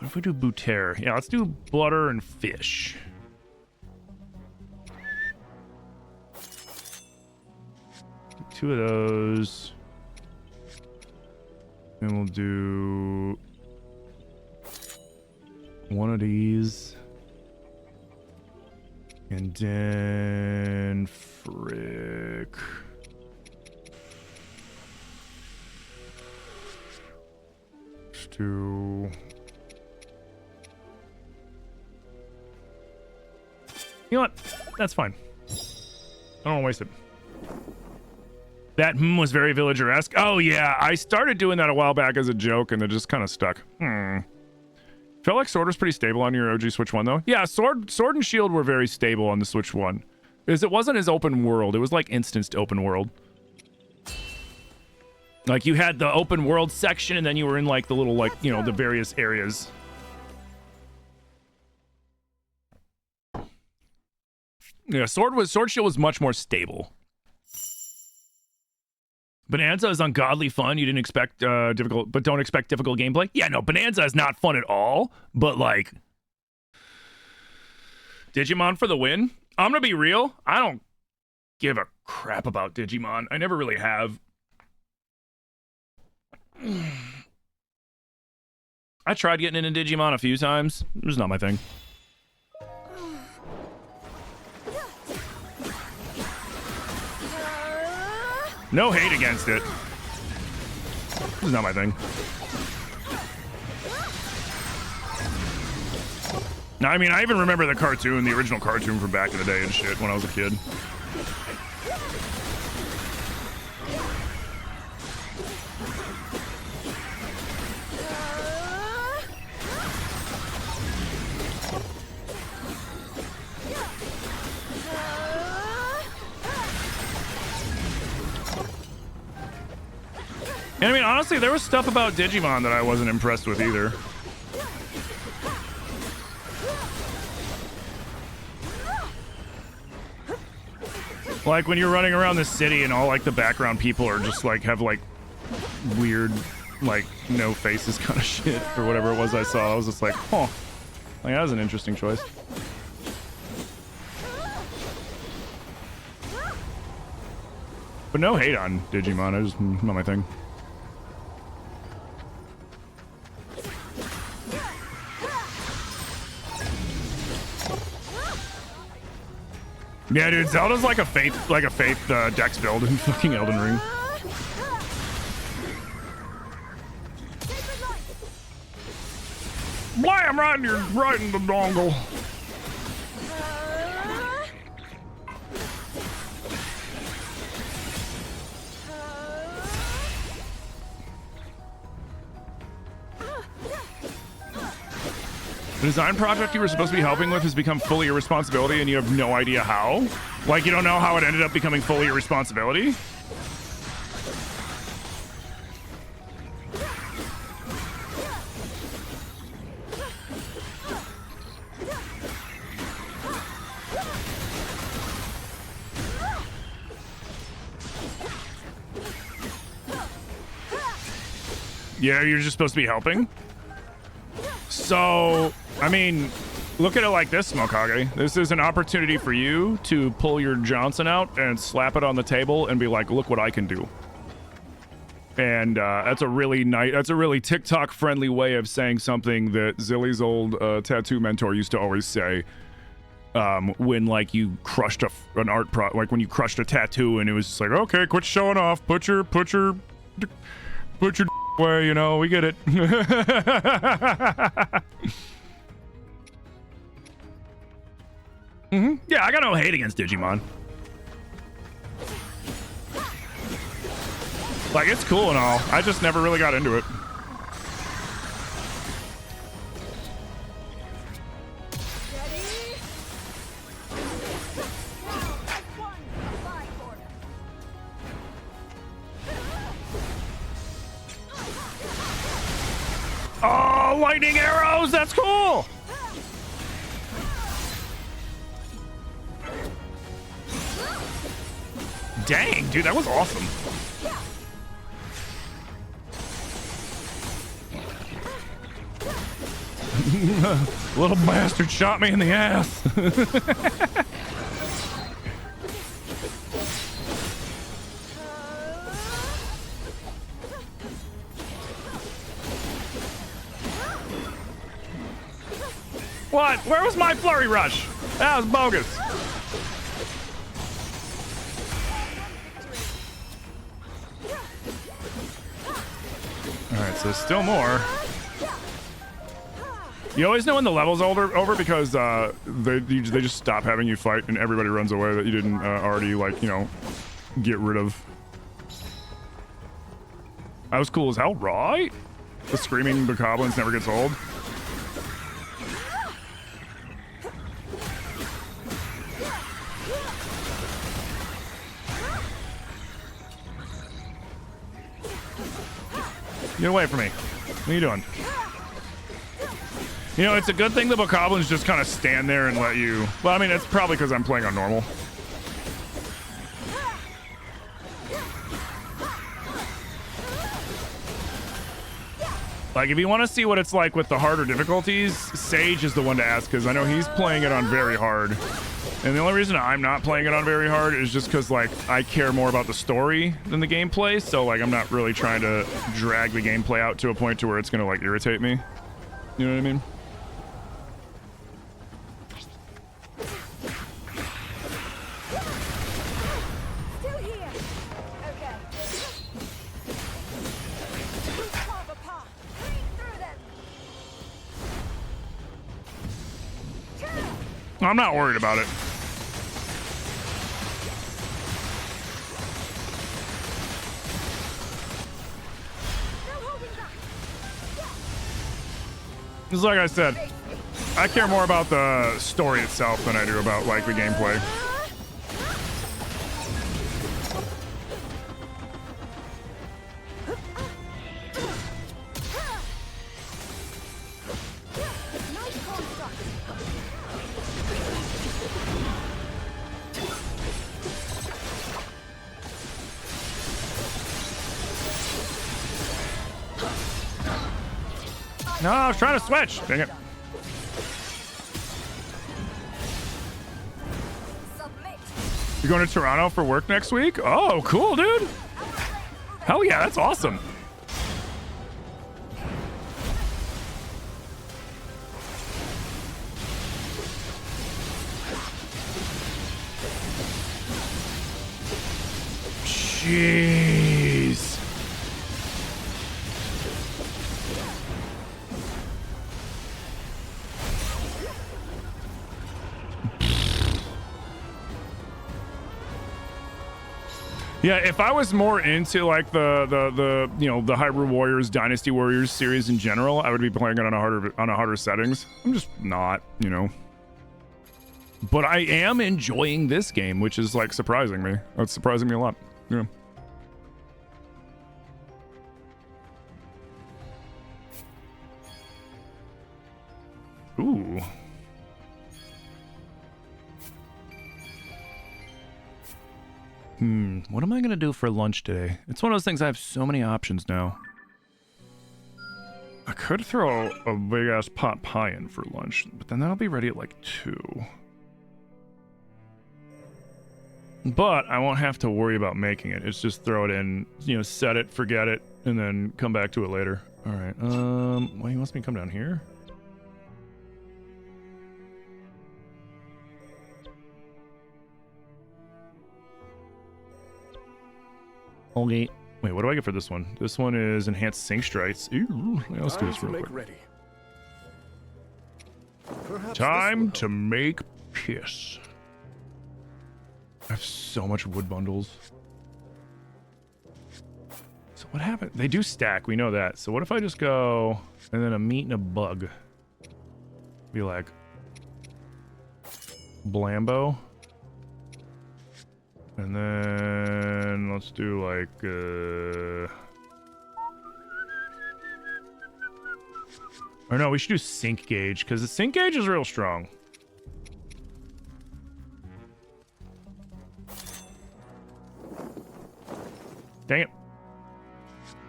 If we do butter, yeah, let's do butter and fish. Two of those. And we'll do one of these. And then frick. Let's do. You know what? That's fine. I don't want to waste it. That was very villager-esque. Oh, yeah. I started doing that a while back as a joke, and it just kind of stuck. Felt like Sword was pretty stable on your OG Switch 1, though. Yeah, Sword and Shield were very stable on the Switch 1. Because it wasn't as open world. It was like instanced open world. Like, you had the open world section, and then you were in, like, the little, like, you know, the various areas. Yeah, Sword Shield was much more stable. Bonanza is ungodly fun. You didn't expect difficult, but don't expect difficult gameplay. Yeah, no, Bonanza is not fun at all. But like, Digimon for the win. I'm gonna be real. I don't give a crap about Digimon. I never really have. I tried getting into Digimon a few times. It was not my thing. No hate against it. This is not my thing. No, I mean, I even remember the cartoon, the original cartoon from back in the day and shit when I was a kid. And I mean, honestly, there was stuff about Digimon that I wasn't impressed with either. Like when you're running around the city and all like the background people are just like have like weird like no faces kind of shit or whatever it was I saw. I was just like, huh. Like that was an interesting choice. But no hate on Digimon, I just not my thing. Yeah, dude, Zelda's like a faith Dex build in fucking Elden Ring. Blam! Right in the dongle. The design project you were supposed to be helping with has become fully your responsibility and you have no idea how? Like, you don't know how it ended up becoming fully your responsibility? Yeah, you're just supposed to be helping? So, I mean, look at it like this, Smokage. This is an opportunity for you to pull your Johnson out and slap it on the table and be like, look what I can do. And that's a really nice, that's a really TikTok-friendly way of saying something that Zilly's old tattoo mentor used to always say when, like, you crushed an art like when you crushed a tattoo and it was just like, okay, quit showing off, put your way, you know, we get it. Yeah, I got no hate against Digimon. Like, it's cool and all. I just never really got into it. Oh, lightning arrows! That's cool! Dang, dude, that was awesome. Little bastard shot me in the ass. What? Where was my flurry rush? That was bogus. All right, so still more. You always know when the level's over because they just stop having you fight and everybody runs away that you didn't already, like, you know, get rid of. That was cool as hell, right? The screaming bokoblins never gets old. Get away from me. What are you doing? You know, it's a good thing the bokoblins just kind of stand there and let you... Well, I mean, it's probably because I'm playing on normal. Like, if you want to see what it's like with the harder difficulties, Sage is the one to ask, because I know he's playing it on very hard. And the only reason I'm not playing it on very hard is just because, like, I care more about the story than the gameplay, so, like, I'm not really trying to drag the gameplay out to a point to where it's going to, like, irritate me. You know what I mean? I'm not worried about it. Just like I said, I care more about the story itself than I do about, like, the gameplay. No, I was trying to switch. Dang it. You're going to Toronto for work next week? Oh, cool, dude. Hell yeah, that's awesome. Jeez. Yeah, if I was more into, like, the you know, the Hyrule Warriors, Dynasty Warriors series in general, I would be playing it on a harder settings. I'm just not, you know. But I am enjoying this game, which is, like, surprising me. It's surprising me a lot. Yeah. Ooh. What am I gonna do for lunch today? It's one of those things, I have so many options now. I could throw a big-ass pot pie in for lunch, but then that'll be ready at, like, 2. But I won't have to worry about making it. It's just throw it in, you know, set it, forget it, and then come back to it later. All right, well, he wants me to come down here? Okay. Wait, what do I get for this one? This one is enhanced sync strikes. Ooh, let's do this real quick. Ready. Time to make piss. I have so much wood bundles. So what happened? They do stack, we know that. So what if I just go and then a meat and a bug? Be like Blambo. And then let's do like or no, we should do sync gauge because the sync gauge is real strong. Dang it.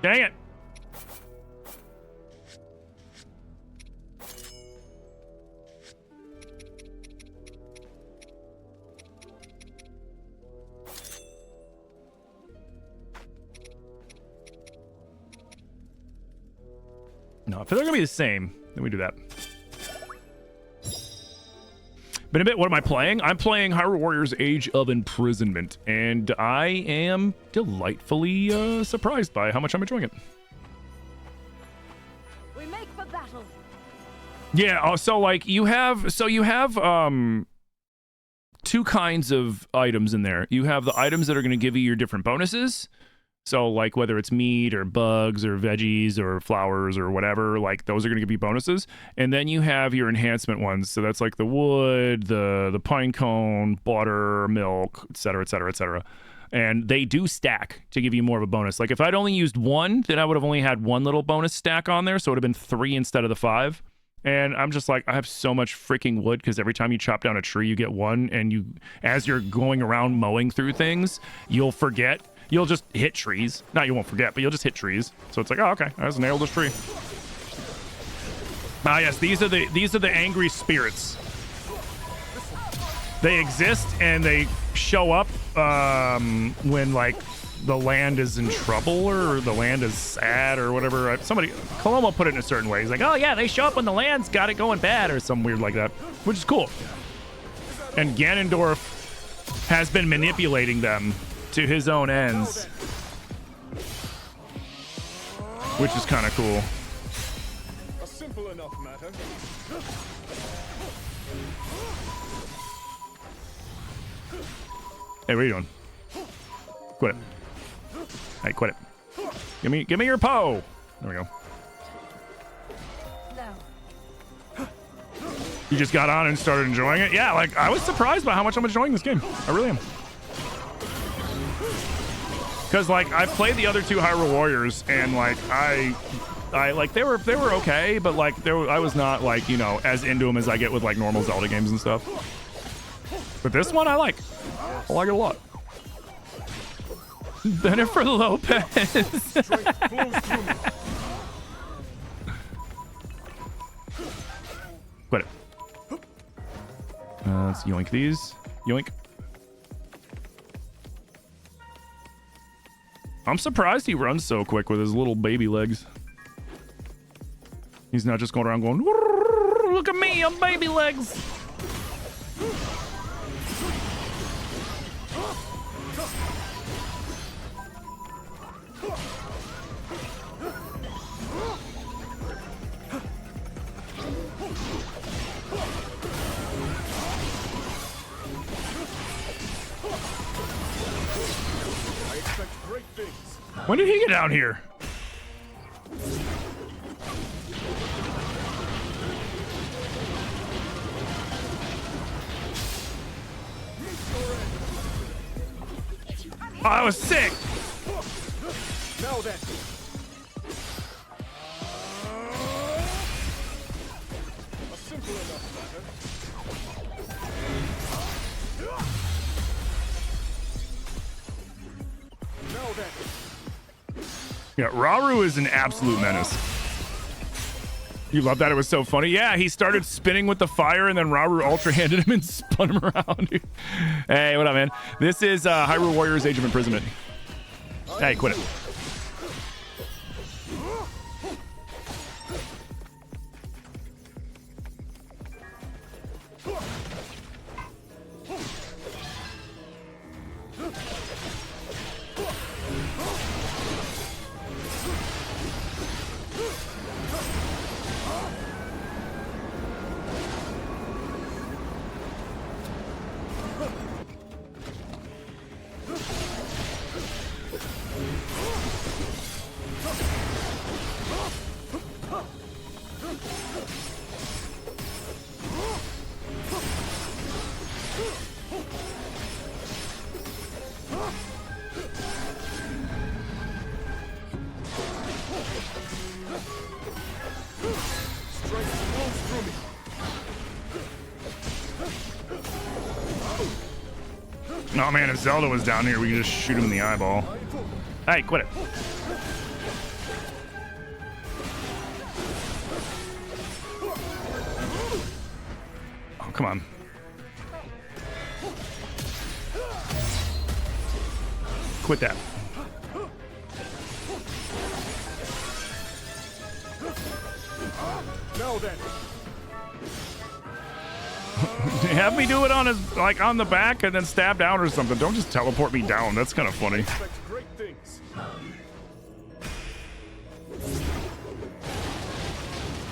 Dang it. No, if they're gonna be the same, then we do that. Been a bit. What am I playing? I'm playing Hyrule Warriors Age of Imprisonment, and I am delightfully surprised by how much I'm enjoying it. We make for battle. Yeah, so like you have two kinds of items in there. You have the items that are going to give you your different bonuses. So like whether it's meat or bugs or veggies or flowers or whatever, like those are going to give you bonuses. And then you have your enhancement ones. So that's like the wood, the pine cone, butter, milk, etc., etc., etc. And they do stack to give you more of a bonus. Like if I'd only used one, then I would have only had one little bonus stack on there. So it would have been 3 instead of the 5. And I'm just like, I have so much freaking wood because every time you chop down a tree, you get one. And you, as you're going around mowing through things, you'll forget. You'll just hit trees. Not you won't forget, but you'll just hit trees. So it's like, oh, okay, I just nailed this tree. Ah, yes, these are the angry spirits. They exist and they show up when like the land is in trouble or the land is sad or whatever. Somebody, Colombo put it in a certain way. He's like, oh yeah, they show up when the land's got it going bad or something weird like that, which is cool. And Ganondorf has been manipulating them to his own ends, which is kind of cool. A simple enough matter. Hey, what are you doing? Quit it. Hey, quit it. Give me your Poe. There we go. No. You just got on and started enjoying it? Yeah, like I was surprised by how much I'm enjoying this game. I really am. Because like I've played the other 2 Hyrule Warriors and like I like they were okay, but like I was not like, you know, as into them as I get with like normal Zelda games and stuff. But this one I like it a lot. Bennifer Lopez. Quit it. Let's yoink these. Yoink. I'm surprised he runs so quick with his little baby legs. He's not just going around going, look at me, I'm baby legs. When did he get down here? Oh, that was sick. Now then. A simple enough matter. Now then. Yeah, Rauru is an absolute menace. You love that? It was so funny. Yeah, he started spinning with the fire, and then Rauru ultra-handed him and spun him around. Hey, what up, man? This is Hyrule Warriors Age of Imprisonment. Hey, quit it. Oh man, if Zelda was down here, we could just shoot him in the eyeball. Hey, quit it. Oh, come on. Quit that. Now then. Have me do it on his, like, on the back and then stab down or something. Don't just teleport me down. That's kind of funny. Expect great things.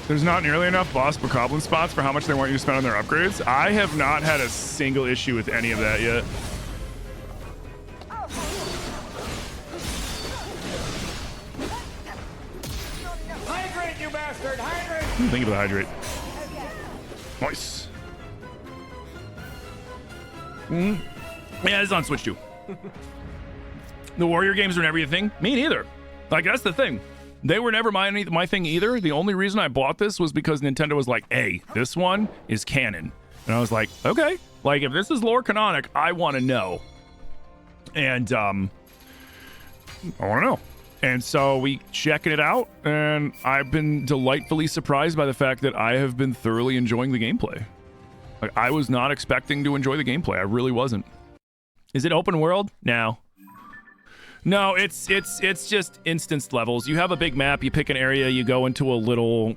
There's not nearly enough boss bokoblin spots for how much they want you to spend on their upgrades. I have not had a single issue with any of that yet. Hydrate, you bastard! Hydrate! Thank you for the hydrate. Nice. Yeah, it's on Switch too. The Warrior games were never your thing. Me neither. Like, that's the thing. They were never my thing either. The only reason I bought this was because Nintendo was like, hey, this one is canon. And I was like, okay. Like, if this is lore canonic, I want to know. And, I want to know. And so we checking it out, and I've been delightfully surprised by the fact that I have been thoroughly enjoying the gameplay. Like, I was not expecting to enjoy the gameplay. I really wasn't. Is it open world? No. No, it's just instanced levels. You have a big map, you pick an area, you go into a little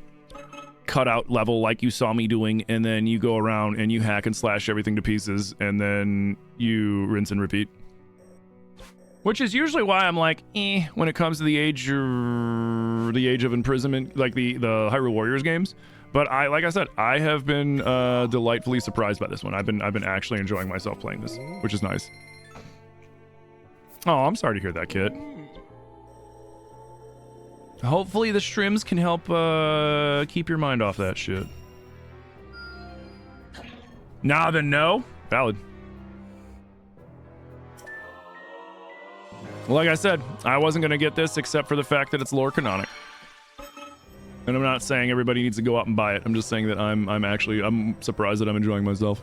cutout level like you saw me doing, and then you go around and you hack and slash everything to pieces, and then you rinse and repeat. Which is usually why I'm like, when it comes to the age of imprisonment, like the Hyrule Warriors games. But like I said, I have been delightfully surprised by this one. I've been actually enjoying myself playing this, which is nice. Oh, I'm sorry to hear that, Kit. Hopefully the streams can help keep your mind off that shit. Nah, then no. Valid. Like I said, I wasn't going to get this except for the fact that it's lore canonic. And I'm not saying everybody needs to go out and buy it. I'm just saying that I'm surprised that I'm enjoying myself.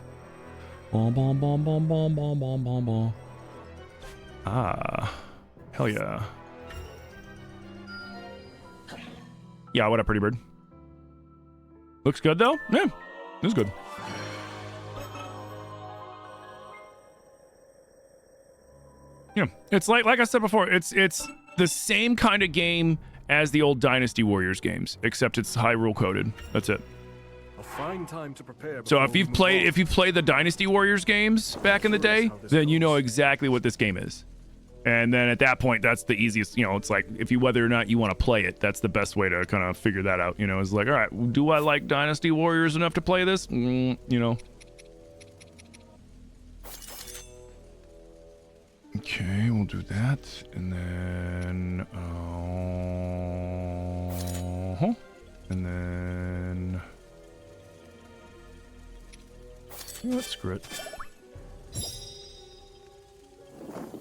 Bom, bom, bom, bom, bom, bom, bom, bom, bom. Ah, hell yeah. Yeah, what up, pretty bird? Looks good, though? Yeah, it's good. Yeah, it's like I said before, it's the same kind of game as the old Dynasty Warriors games, except it's Hyrule coded. That's it. A fine time to prepare. So if you've played the Dynasty Warriors games back in the day, then you know exactly what this game is. And then at that point, that's the easiest, it's like, if you, whether or not you want to play it, that's the best way to kind of figure that out, is like, all right, do I like Dynasty Warriors enough to play this? Okay, we'll do that. And then, and then, let's screw it.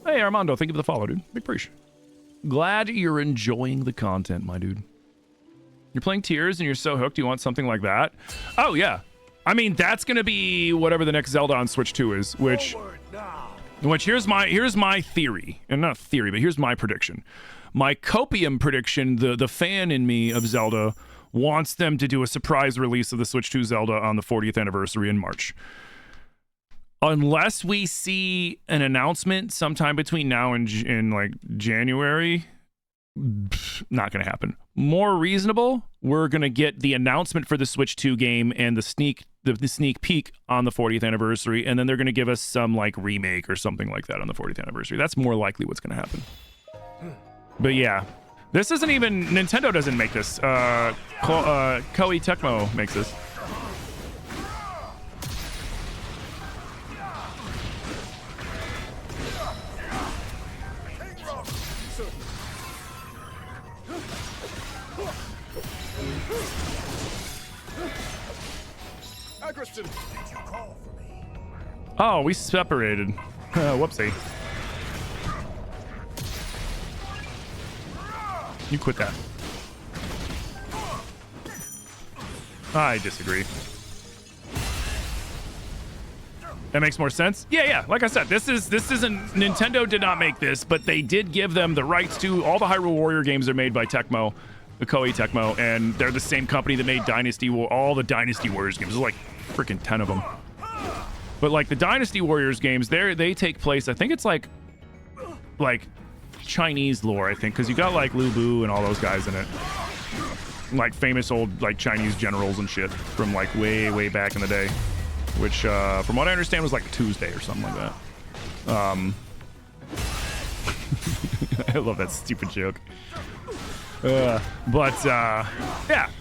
Hey, Armando, thank you for the follow, dude. Big appreciate. Glad you're enjoying the content, my dude. You're playing Tears and you're so hooked you want something like that? Oh, yeah. I mean, that's going to be whatever the next Zelda on Switch 2 is, which here's my theory. And not theory, but here's my prediction. My copium prediction, the fan in me of Zelda wants them to do a surprise release of the Switch 2 Zelda on the 40th anniversary in March. Unless we see an announcement sometime between now and like January, not going to happen. More reasonable, we're going to get the announcement for the Switch 2 game and the sneak peek on the 40th anniversary, and then they're going to give us some like remake or something like that on the 40th anniversary. That's more likely what's going to happen. But yeah, this isn't even, Nintendo doesn't make this. Koei Tecmo makes this. Oh, we separated. Whoopsie. You quit that. I disagree. That makes more sense. Yeah. Like I said, this isn't Nintendo did not make this, but they did give them the rights to all the Hyrule Warrior games are made by Tecmo, the Koei Tecmo, and they're the same company that made all the Dynasty Warriors games. There's like freaking 10 of them. But like the Dynasty Warriors games, they take place, I think it's like Chinese lore, I think, because you got like Lu Bu and all those guys in it. like famous old like Chinese generals and shit from like way back in the day, which from what I understand was like Tuesday or something like that. I love that stupid joke. Yeah,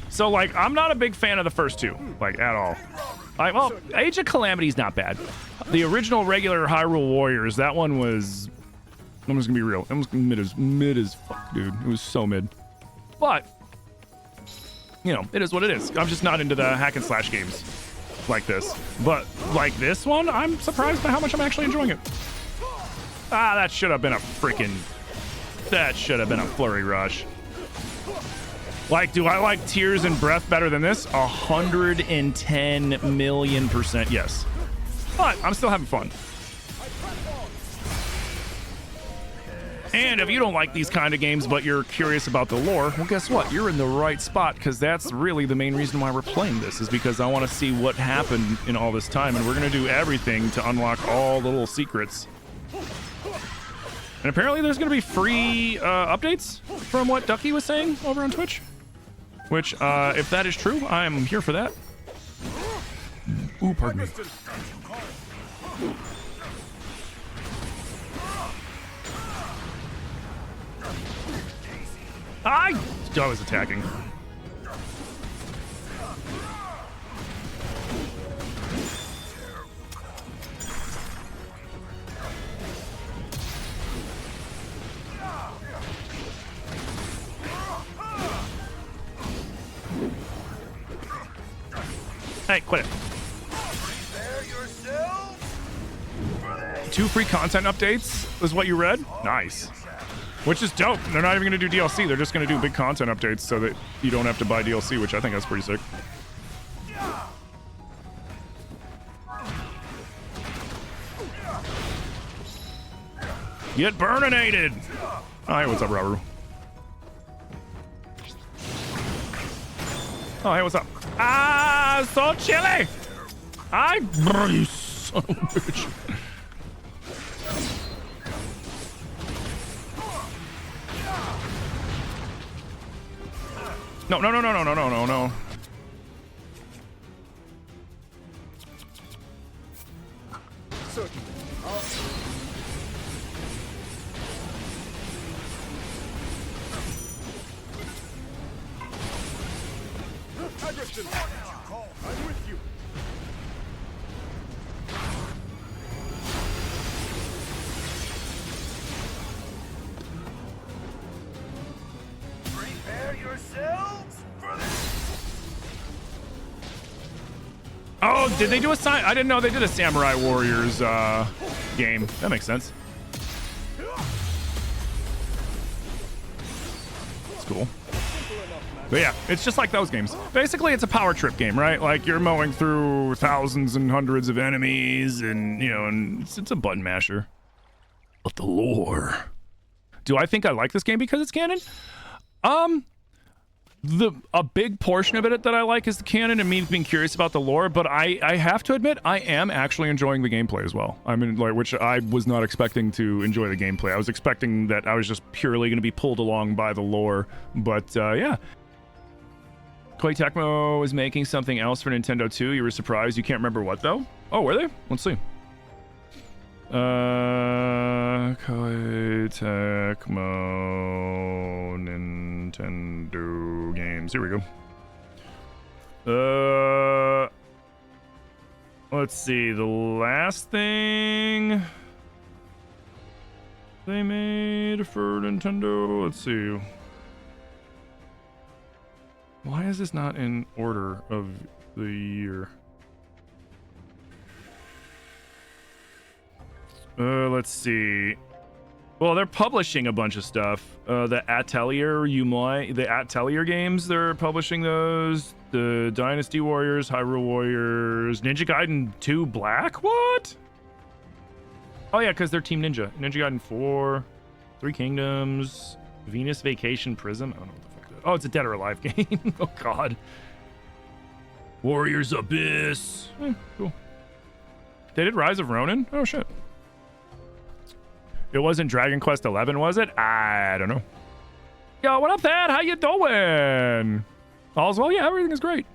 so like I'm not a big fan of the first two, like at all. Well, Age of Calamity's not bad. The original regular Hyrule Warriors, that one was, I'm just gonna be real, it was mid as fuck, dude. It was so mid. But you know, it is what it is. I'm just not into the hack and slash games like this. But like this one, I'm surprised by how much I'm actually enjoying it. Ah, that should have been a flurry rush. Like, do I like Tears and Breath better than this? 110 million % yes. But I'm still having fun. And if you don't like these kind of games, but you're curious about the lore, well, guess what? You're in the right spot, because that's really the main reason why we're playing this, is because I want to see what happened in all this time, and we're going to do everything to unlock all the little secrets. And apparently there's going to be free updates from what Ducky was saying over on Twitch. Which, if that is true, I'm here for that. Ooh, pardon me. I was attacking. Hey, quit it. 2 free content updates is what you read? Nice. Which is dope. They're not even going to do DLC. They're just going to do big content updates so that you don't have to buy DLC, which I think that's pretty sick. Get burninated! Oh, hey, what's up, Rauru? Oh, hey, what's up? Ah, so chilly! You son of a bitch. No. I'm with you. Prepare yourselves for this. Oh, did they do a sign? I didn't know they did a Samurai Warriors game. That makes sense. It's cool. But yeah, it's just like those games. Basically, it's a power trip game, right? Like you're mowing through thousands and hundreds of enemies, and you know, and it's a button masher. But the lore. Do I think I like this game because it's canon? A big portion of it that I like is the canon and me being curious about the lore, but I have to admit I am actually enjoying the gameplay as well. I mean, like, which I was not expecting to enjoy the gameplay. I was expecting that I was just purely going to be pulled along by the lore, but yeah. Koei Tecmo is making something else for Nintendo 2. You were surprised. You can't remember what though? Oh, were they? Let's see. Koei Tecmo Nintendo games. Here we go. Let's see. The last thing they made for Nintendo. Let's see. Why is this not in order of the year? Let's see. Well, they're publishing a bunch of stuff. The Atelier games, they're publishing those. The Dynasty Warriors, Hyrule Warriors, Ninja Gaiden 2 Black? What? Oh yeah, because they're Team Ninja. Ninja Gaiden 4, Three Kingdoms, Venus Vacation Prism. I don't know what the fuck that is. Oh, it's a Dead or Alive game. Oh god. Warriors Abyss. Cool. They did Rise of Ronin? Oh shit. It wasn't Dragon Quest 11, was it? I don't know. Yo, what up, Thad? How you doing? All's well? Yeah, everything is great.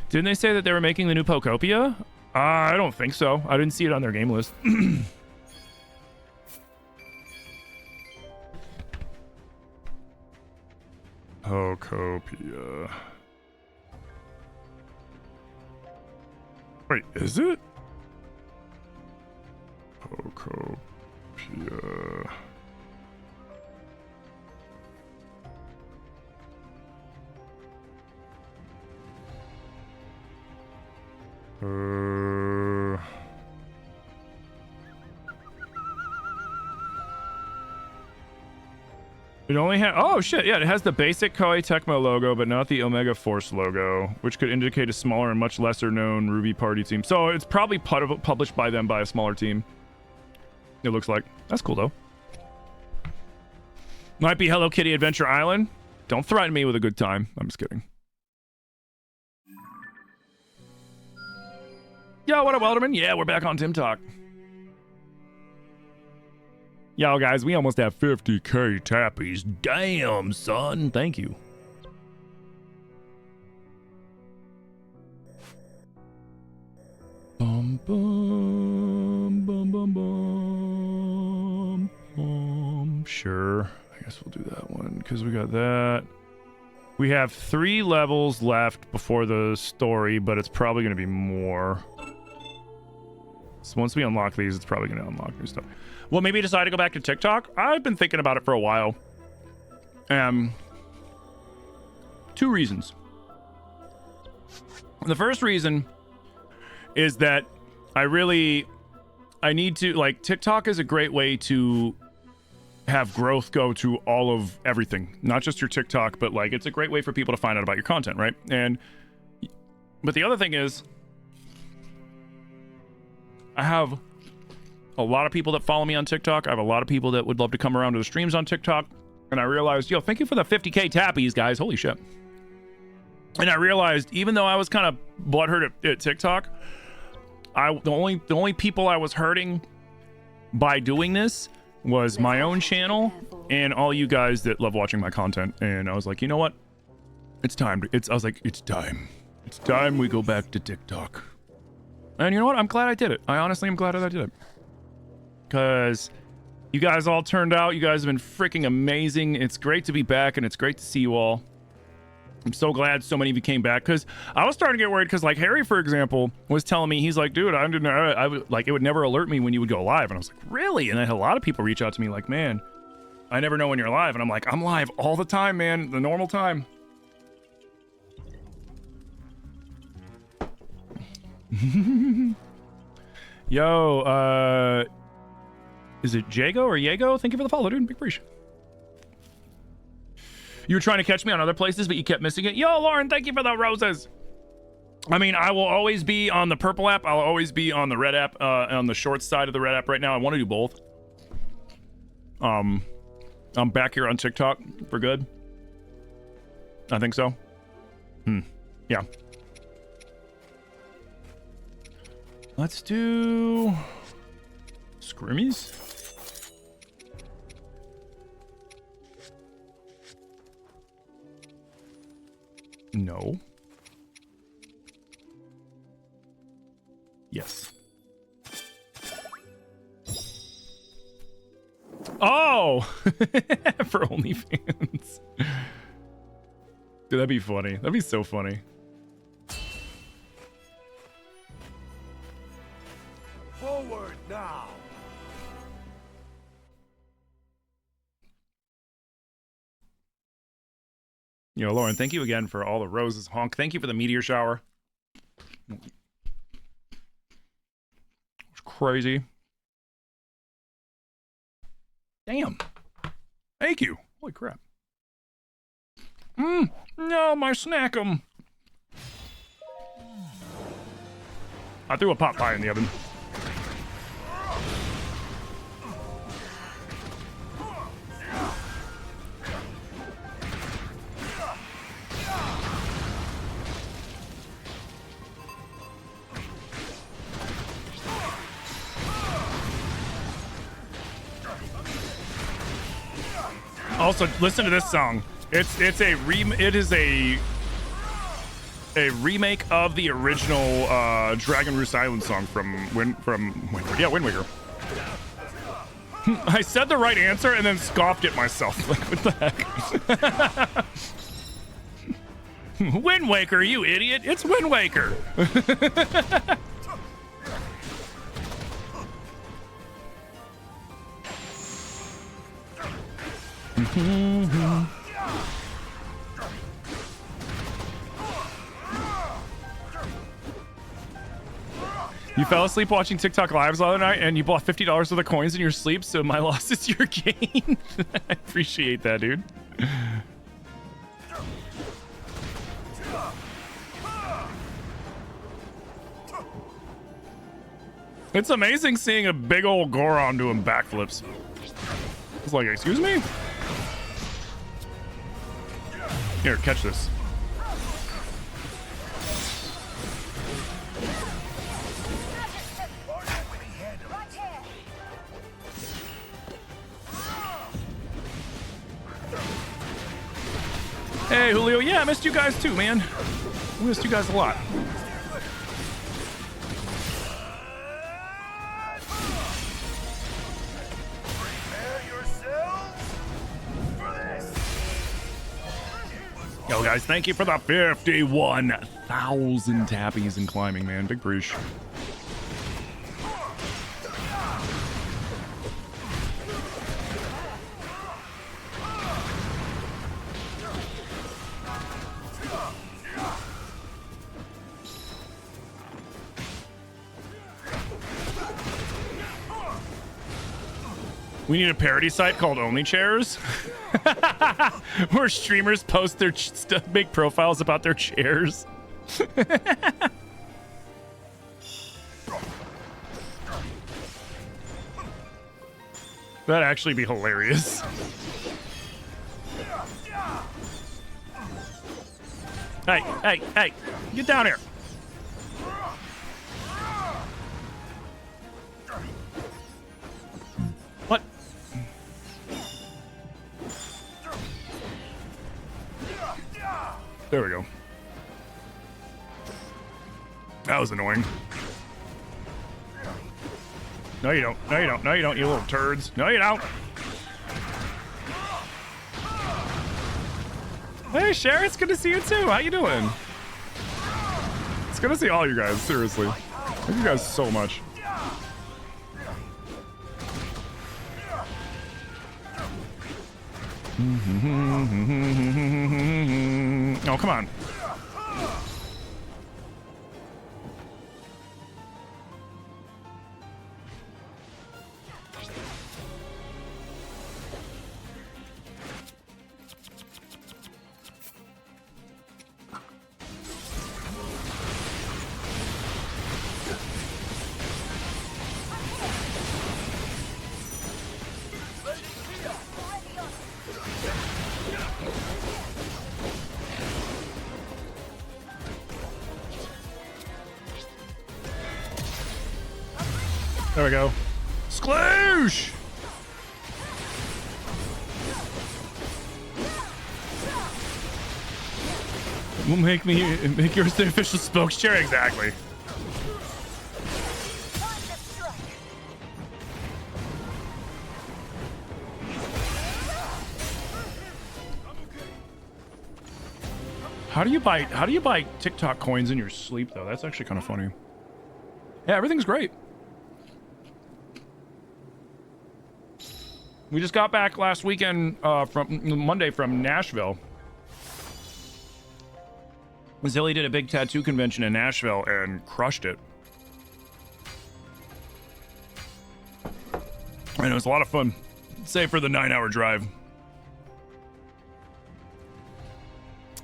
Didn't they say that they were making the new Pokopia? I don't think so. I didn't see it on their game list. Pokopia. Wait, is it? Pokopia. It only had, oh shit, yeah, it has the basic Koei Tecmo logo, but not the Omega Force logo, which could indicate a smaller and much lesser known Ruby Party team. So it's probably published by them by a smaller team. It looks like. That's cool though. Might be Hello Kitty Adventure Island. Don't threaten me with a good time. I'm just kidding. Yo, what up, Welderman? Yeah, we're back on Tim Talk. Yo, guys, we almost have 50k tappies. Damn, son. Thank you. Bum, bum, bum, bum, bum, bum. Sure. I guess we'll do that one because we got that. We have 3 levels left before the story, but it's probably going to be more. So once we unlock these, it's probably going to unlock new stuff. Well, maybe decide to go back to TikTok. I've been thinking about it for a while. 2 reasons. The first reason is that I need to, like, TikTok is a great way to have growth go to all of everything. Not just your TikTok, but, like, it's a great way for people to find out about your content, right? But the other thing is, I have a lot of people that follow me on TikTok. I have a lot of people that would love to come around to the streams on TikTok. And I realized, yo, thank you for the 50k tappies, guys. Holy shit. And I realized, even though I was kind of butthurt at TikTok, the only people I was hurting by doing this was my own channel and all you guys that love watching my content. And I was like, you know what? It's time. I was like, it's time. It's time we go back to TikTok. And you know what? I'm glad I did it. I honestly am glad that I did it. Because you guys all turned out. You guys have been freaking amazing. It's great to be back, and it's great to see you all. I'm so glad so many of you came back, because I was starting to get worried, because, like, Harry, for example, was telling me, he's like, dude, I didn't know, like, it would never alert me when you would go live. And I was like, really? And I had a lot of people reach out to me like, man, I never know when you're live. And I'm like, I'm live all the time, man. The normal time. Yo, is it Jago or Yago? Thank you for the follow, dude. Big appreciate. You were trying to catch me on other places, but you kept missing it. Yo, Lauren, thank you for the roses. I mean, I will always be on the purple app. I'll always be on the red app, on the short side of the red app right now. I want to do both. I'm back here on TikTok for good. I think so. Yeah. Let's do Scrimmies. No. Yes. Oh! For OnlyFans. Dude, that'd be funny. That'd be so funny. Forward now. Yo, Lauren, thank you again for all the roses. Honk, thank you for the meteor shower. It's crazy. Damn. Thank you. Holy crap. No, my snack'em. I threw a pot pie in the oven. Also, listen to this song. It is a remake of the original Dragon Roost Island song from Wind Waker. I said the right answer and then scoffed at myself. Like, what the heck? Wind Waker, you idiot! It's Wind Waker. You fell asleep watching TikTok lives the other night and you bought $50 worth of coins in your sleep, so my loss is your gain. I appreciate that, dude. It's amazing seeing a big old Goron doing backflips. It's like, excuse me? Here, catch this. Hey, Julio. Yeah, I missed you guys too, man. I missed you guys a lot. Yo, guys, thank you for the 51,000 tappies and climbing, man. Big breach. We need a parody site called Only Chairs, where streamers post their make profiles about their chairs. That'd actually be hilarious. Hey, hey, hey, get down here. What? There we go. That was annoying. No, you don't. No, you don't. No, you don't, you little turds. No, you don't. Hey, Cher, it's good to see you too. How you doing? It's good to see all you guys, seriously. Thank you guys so much. Oh, come on. There we go. Sploosh! Will make yours the official spokeschair, exactly. How do you buy TikTok coins in your sleep though? That's actually kind of funny. Yeah, everything's great. We just got back last weekend from Monday from Nashville. Zilly did a big tattoo convention in Nashville and crushed it. And it was a lot of fun, save for the 9-hour drive.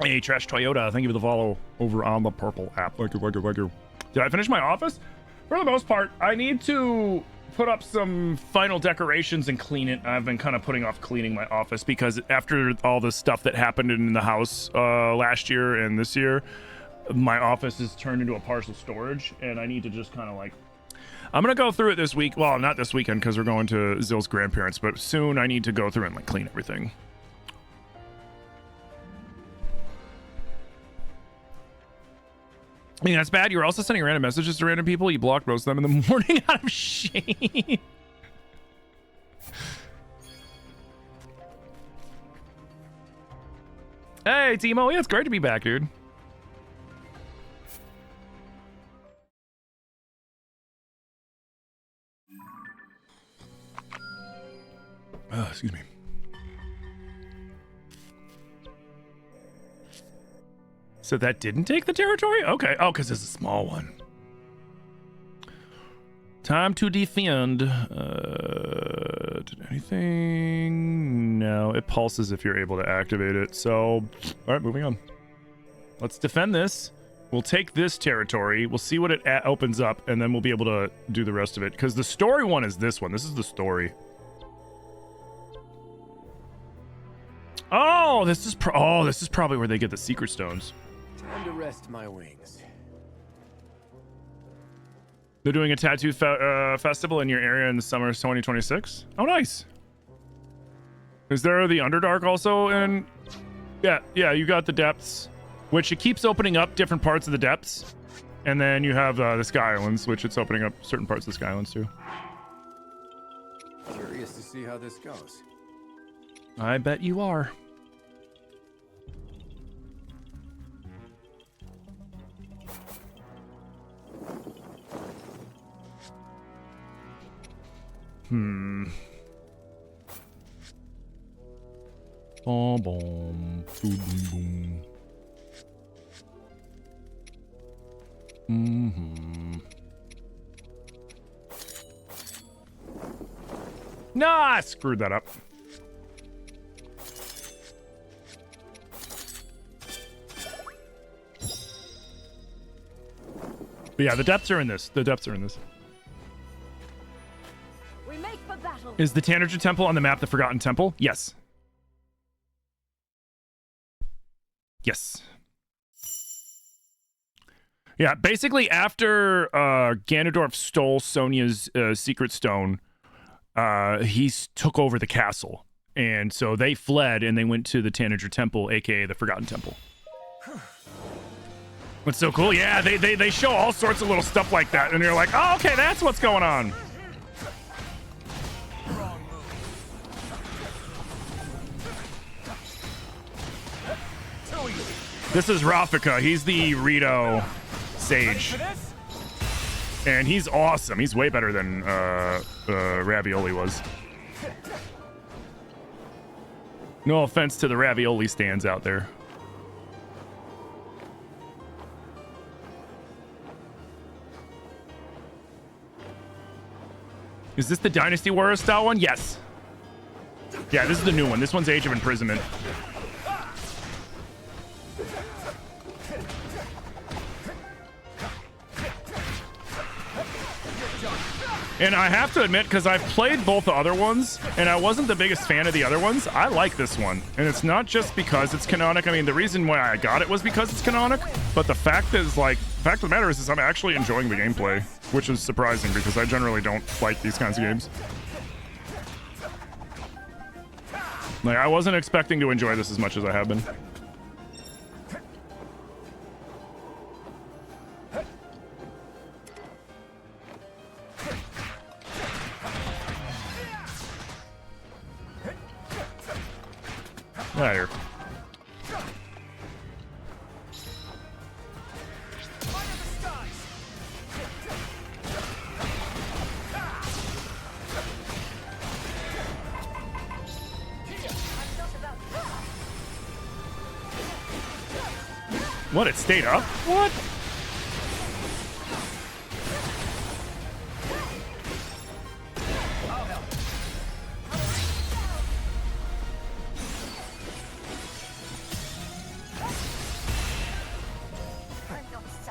Hey, Trash Toyota, thank you for the follow over on the Purple app. Thank you, thank you, thank you. Did I finish my office? For the most part, I need to put up some final decorations and clean it. I've been kind of putting off cleaning my office because after all the stuff that happened in the house last year and this year, my office is turned into a partial storage, and I need to just kind of like, I'm gonna go through it this week. Well, not this weekend because we're going to Zill's grandparents, but soon I need to go through and like clean everything. I mean, that's bad. You were also sending random messages to random people. You blocked most of them in the morning out of shame. Hey, Timo. Yeah, it's great to be back, dude. Excuse me. So that didn't take the territory? Okay. Oh, because it's a small one. Time to defend. Did anything? No, it pulses if you're able to activate it. So, all right, moving on. Let's defend this. We'll take this territory. We'll see what it opens up, and then we'll be able to do the rest of it. Because the story one is this one. This is the story. Oh, this is probably where they get the secret stones. Time to rest my wings. They're doing a tattoo festival in your area in the summer of 2026. Oh, nice. Is there the Underdark also? And yeah, you got the depths, which it keeps opening up different parts of the depths, and then you have the Sky Islands, which it's opening up certain parts of the Sky Islands too. Curious to see how this goes. I bet you are. Boom, boom, boom, boom. Nah, I screwed that up. But yeah, the depths are in this. The depths are in this. We make for battle. Is the Tanager Temple on the map the Forgotten Temple? Yes. Yes. Yeah, basically after Ganondorf stole Sonia's secret stone, he took over the castle. And so they fled and they went to the Tanager Temple, aka the Forgotten Temple. What's so cool? Yeah, they show all sorts of little stuff like that, and you're like, oh, okay, that's what's going on. This is Rafika. He's the Rito sage. And he's awesome. He's way better than Ravioli was. No offense to the Ravioli stands out there. Is this the Dynasty Warrior style one? Yes. Yeah, this is the new one. This one's Age of Imprisonment. And I have to admit, because I've played both the other ones, and I wasn't the biggest fan of the other ones, I like this one. And it's not just because it's canonic. I mean, the reason why I got it was because it's canonic, but the fact is, like, the fact of the matter is I'm actually enjoying the gameplay, which is surprising because I generally don't like these kinds of games. Like, I wasn't expecting to enjoy this as much as I have been. Get out of here. What? It stayed up? What?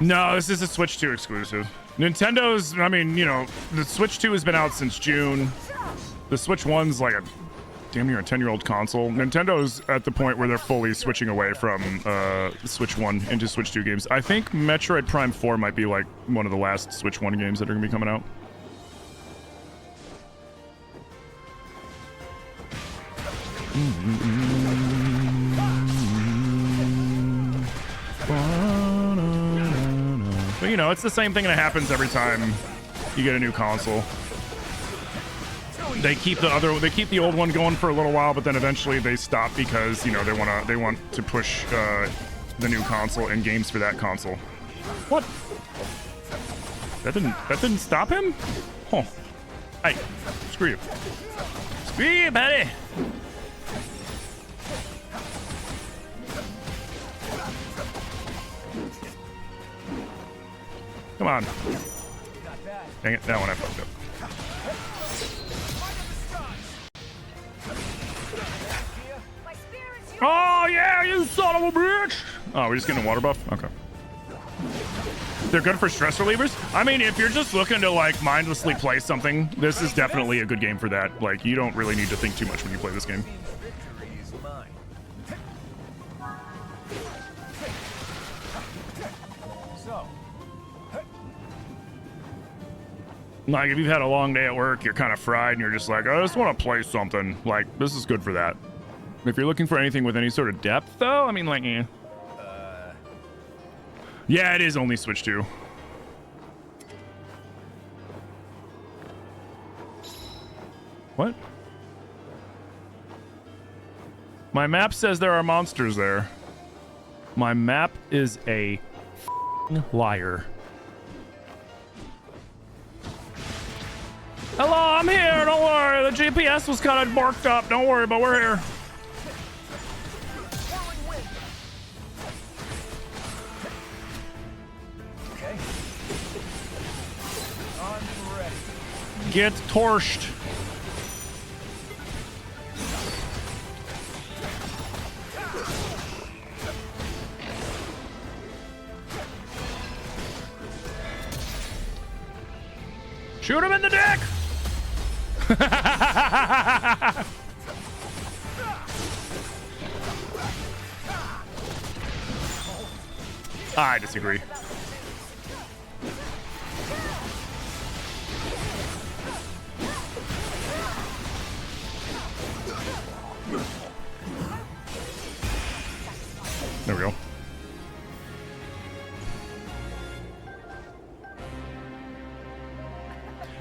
No, this is a Switch 2 exclusive. Nintendo's, I mean, you know, the Switch 2 has been out since June. The Switch 1's like a damn near a 10-year-old console. Nintendo's at the point where they're fully switching away from Switch 1 into Switch 2 games. I think Metroid Prime 4 might be like one of the last Switch 1 games that are going to be coming out. But you know, it's the same thing that happens every time you get a new console. They keep the old one going for a little while, but then eventually they stop because, you know, they want to push the new console and games for that console. What? That didn't stop him? Huh. Hey, screw you. Screw you, buddy. Come on. Dang it, that one I fucked up. Oh yeah, you son of a bitch! Oh, we're just getting a water buff? Okay. They're good for stress relievers? I mean, if you're just looking to like mindlessly play something, this is definitely a good game for that. Like, you don't really need to think too much when you play this game. Like, if you've had a long day at work, you're kind of fried, and you're just like, I just want to play something. Like, this is good for that. If you're looking for anything with any sort of depth, though, I mean, like, eh. Yeah, it is only Switch 2. What? My map says there are monsters there. My map is a liar. Hello, I'm here. Don't worry. The GPS was kind of borked up. Don't worry, but we're here. Okay. I'm ready. Get torched. Shoot him in the dick! I disagree. There we go.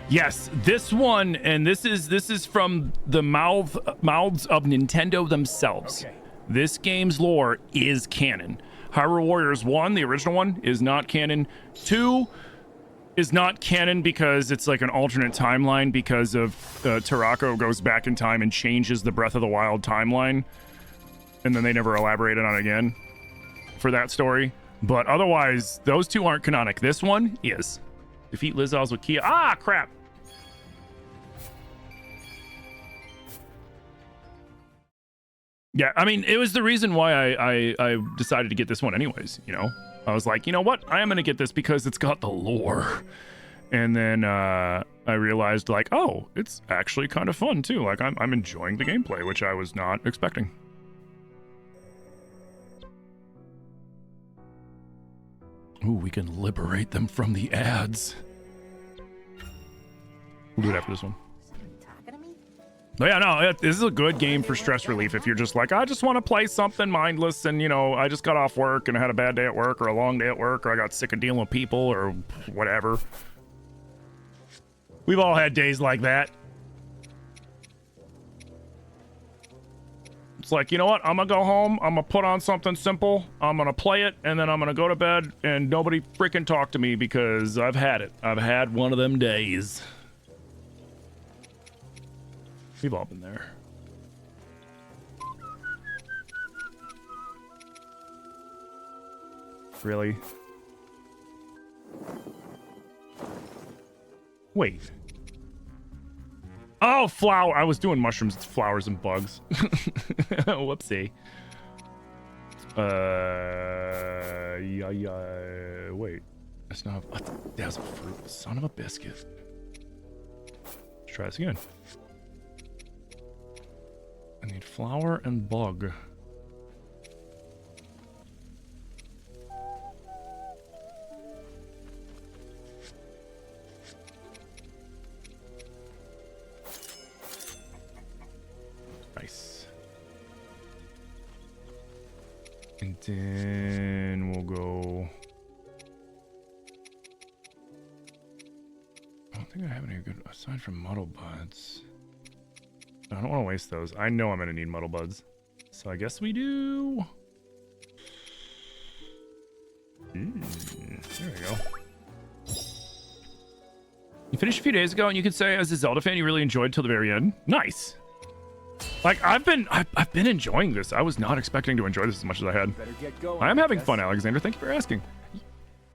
Yes, this one, and this is from the mouths of Nintendo themselves. Okay. This game's lore is canon. Hyrule Warriors 1, the original one, is not canon. 2 is not canon because it's like an alternate timeline because of Tarako goes back in time and changes the Breath of the Wild timeline. And then they never elaborated on it again for that story. But otherwise, those two aren't canonic. This one is. Defeat Lizals with Kia. Ah, crap. Yeah, I mean, it was the reason why I decided to get this one anyways, you know? I was like, you know what? I am going to get this because it's got the lore. And then I realized, like, oh, it's actually kind of fun, too. Like, I'm enjoying the gameplay, which I was not expecting. Ooh, we can liberate them from the ads. We'll do it after this one. But yeah, no, this is a good game for stress relief. If you're just like, I just want to play something mindless and, you know, I just got off work and I had a bad day at work or a long day at work or I got sick of dealing with people or whatever. We've all had days like that. It's like, you know what? I'm going to go home. I'm going to put on something simple. I'm going to play it and then I'm going to go to bed and nobody freaking talk to me because I've had it. I've had one of them days. We've all been there. Really? Wait. Oh, flower. I was doing mushrooms. It's flowers and bugs. Whoopsie. Yeah. Wait. That's not. That was a fruit. Son of a biscuit. Let's try this again. I need flower and bug. Nice. And then we'll go think I have any good aside from muddle buds. I don't want to waste those. I know I'm gonna need muddle buds, so I guess we do. There we go. You finished a few days ago, and you could say, as a Zelda fan, you really enjoyed till the very end. Nice. Like I've been enjoying this. I was not expecting to enjoy this as much as I had. Better get going. I am having fun, Alexander. Thank you for asking.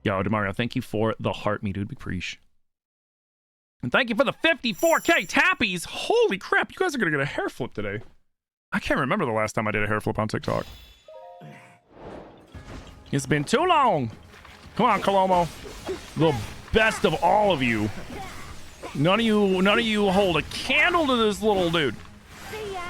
Yo, Demario, thank you for the heart, me dude. Big preach. And thank you for the 54K tappies. Holy crap, you guys are gonna get a hair flip today. I can't remember the last time I did a hair flip on TikTok. It's been too long. Come on, Colomo. The best of all of you. None of you hold a candle to this little dude. See ya.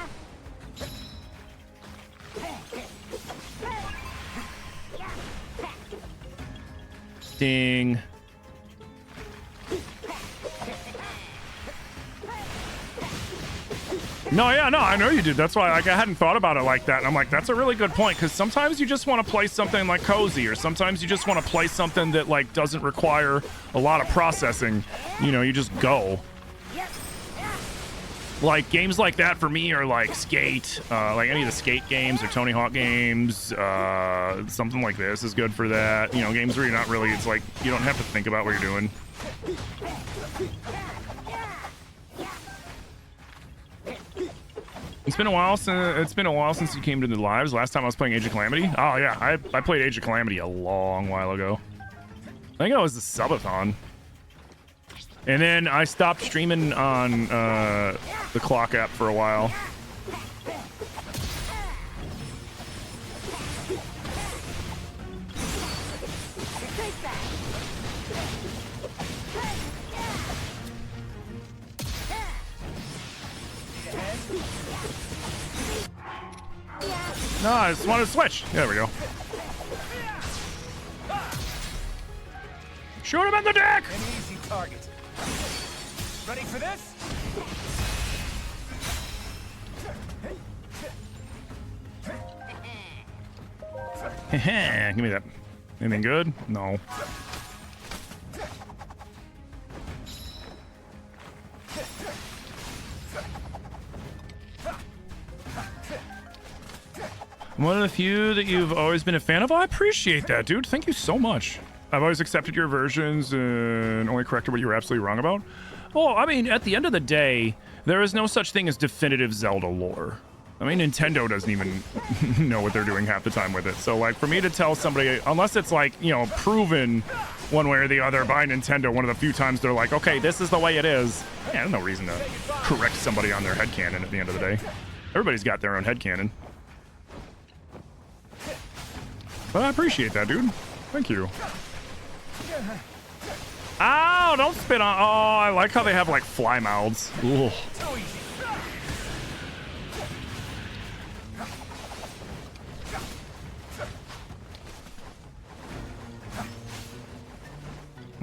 Ding. No, yeah, no, I know you did. That's why like, I hadn't thought about it like that. And I'm like, that's a really good point, because sometimes you just want to play something like cozy, or sometimes you just want to play something that like doesn't require a lot of processing. You know, you just go. Like games like that for me are like Skate, like any of the Skate games or Tony Hawk games. Something like this is good for that. You know, games where you're not really, it's like you don't have to think about what you're doing. It's been a while since you came to the lives. Last time I was playing Age of Calamity. Oh yeah, I played Age of Calamity a long while ago. I think it was the subathon. And then I stopped streaming on the clock app for a while. No, I just wanted to switch. There we go. Shoot him in the dick! An easy target. Ready for this? Give me that. Anything good? No. I'm one of the few that you've always been a fan of. I appreciate that, dude. Thank you so much. I've always accepted your versions and only corrected what you were absolutely wrong about. Well, I mean, at the end of the day, there is no such thing as definitive Zelda lore. I mean, Nintendo doesn't even know what they're doing half the time with it. So, like, for me to tell somebody, unless it's, like, you know, proven one way or the other by Nintendo, one of the few times they're like, okay, this is the way it is. Yeah, there's no reason to correct somebody on their headcanon at the end of the day. Everybody's got their own headcanon. But I appreciate that, dude. Thank you. Ow, don't spit on. Oh, I like how they have like fly mouths. Ugh.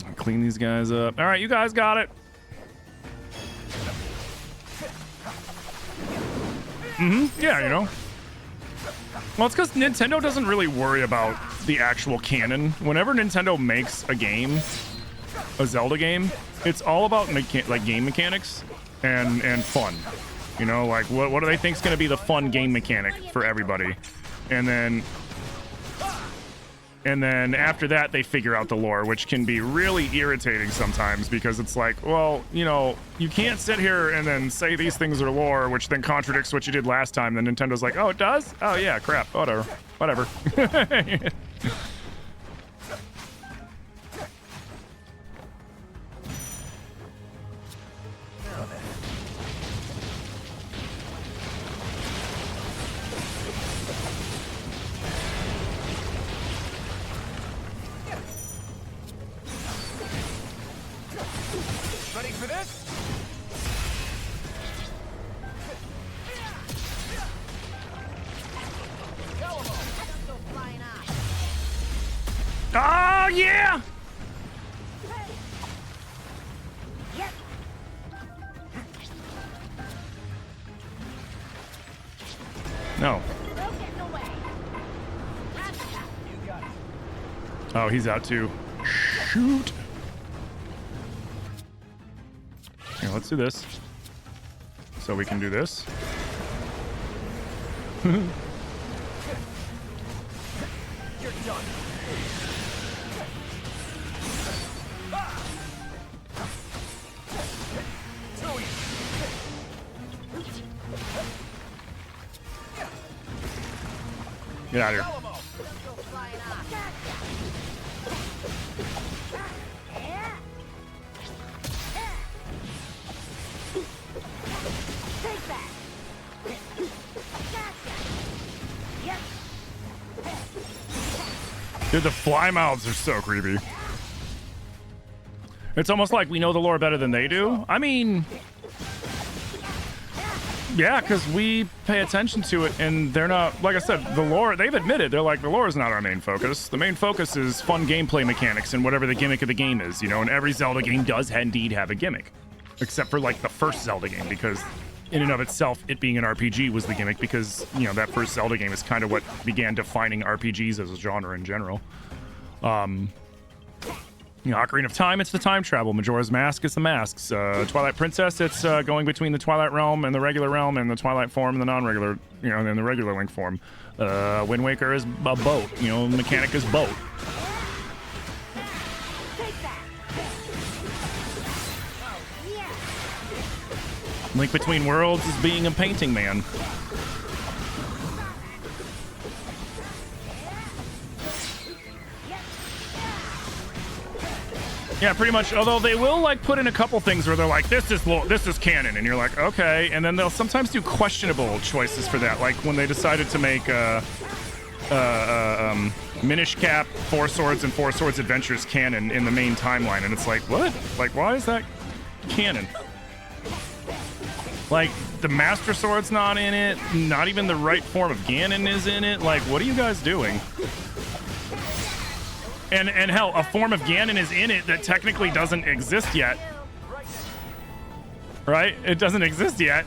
I'll clean these guys up. All right, you guys got it. Yeah, you know. Well, it's because Nintendo doesn't really worry about the actual canon. Whenever Nintendo makes a game, a Zelda game, it's all about like game mechanics and fun. You know, like what do they think is going to be the fun game mechanic for everybody? And then after that, they figure out the lore, which can be really irritating sometimes because it's like, well, you know, you can't sit here and then say these things are lore, which then contradicts what you did last time. Then Nintendo's like, oh, it does? Oh, yeah, crap. Whatever. Ready for this? Oh, yeah! No. Oh, he's out too. Shoot. let's do this. So we can do this. You're done. Get out of here. Go flying off. Take that. Gotcha. Yep. Dude, the fly mouths are so creepy. It's almost like we know the lore better than they do. I mean, yeah, because we pay attention to it, and they're not, like I said, the lore, they've admitted, they're like, the lore is not our main focus. The main focus is fun gameplay mechanics and whatever the gimmick of the game is, you know, and every Zelda game does indeed have a gimmick. Except for, like, the first Zelda game, because in and of itself, it being an RPG was the gimmick, because, you know, that first Zelda game is kind of what began defining RPGs as a genre in general. You know, Ocarina of Time, it's the time travel. Majora's Mask is the masks. Twilight Princess, it's going between the Twilight Realm and the regular realm, and the Twilight form and the non-regular, you know, and the regular Link form. Wind Waker is a boat. You know, mechanic is boat. Take that. Oh, yeah. Link Between Worlds is being a painting man. Yeah, pretty much. Although they will like put in a couple things where they're like, "This is canon," and you're like, "Okay." And then they'll sometimes do questionable choices for that, like when they decided to make Minish Cap, Four Swords, and Four Swords Adventures canon in the main timeline, and it's like, what? Like, why is that canon? Like, the Master Sword's not in it. Not even the right form of Ganon is in it. Like, what are you guys doing? And hell, a form of Ganon is in it that technically doesn't exist yet. Right? It doesn't exist yet.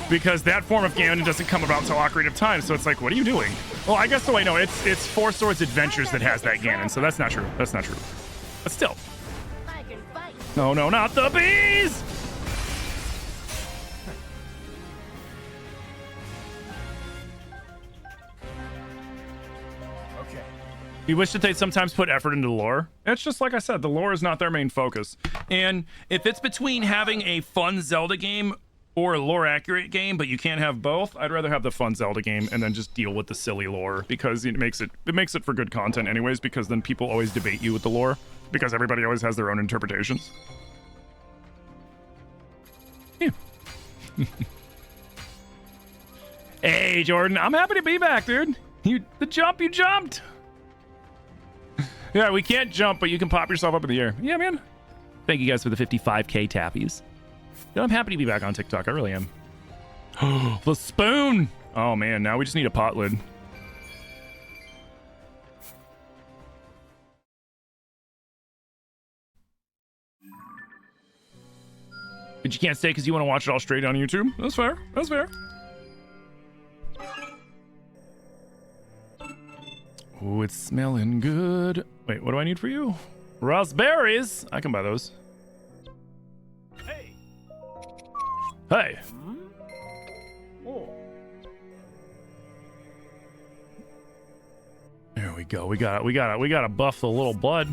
Because that form of Ganon doesn't come about till Ocarina of Time, so it's like, what are you doing? Well, I guess, no, it's Four Swords Adventures that has that Ganon, so that's not true. That's not true. But still. I can fight. No, not the bees! You wish that they'd sometimes put effort into the lore. It's just like I said, the lore is not their main focus. And if it's between having a fun Zelda game or a lore accurate game, but you can't have both, I'd rather have the fun Zelda game and then just deal with the silly lore, because it makes it for good content anyways, because then people always debate you with the lore, because everybody always has their own interpretations. Yeah. Hey Jordan, I'm happy to be back, dude. You jumped. Yeah, we can't jump, but you can pop yourself up in the air. Yeah, man. Thank you guys for the 55K tappies. Yeah, I'm happy to be back on TikTok. I really am. The spoon! Oh, man. Now we just need a pot lid. But you can't stay because you want to watch it all straight on YouTube? That's fair. That's fair. Oh, it's smelling good. Wait, what do I need for you? Raspberries. I can buy those. Hey. Hey. Oh. There we go. We gotta buff the little bud.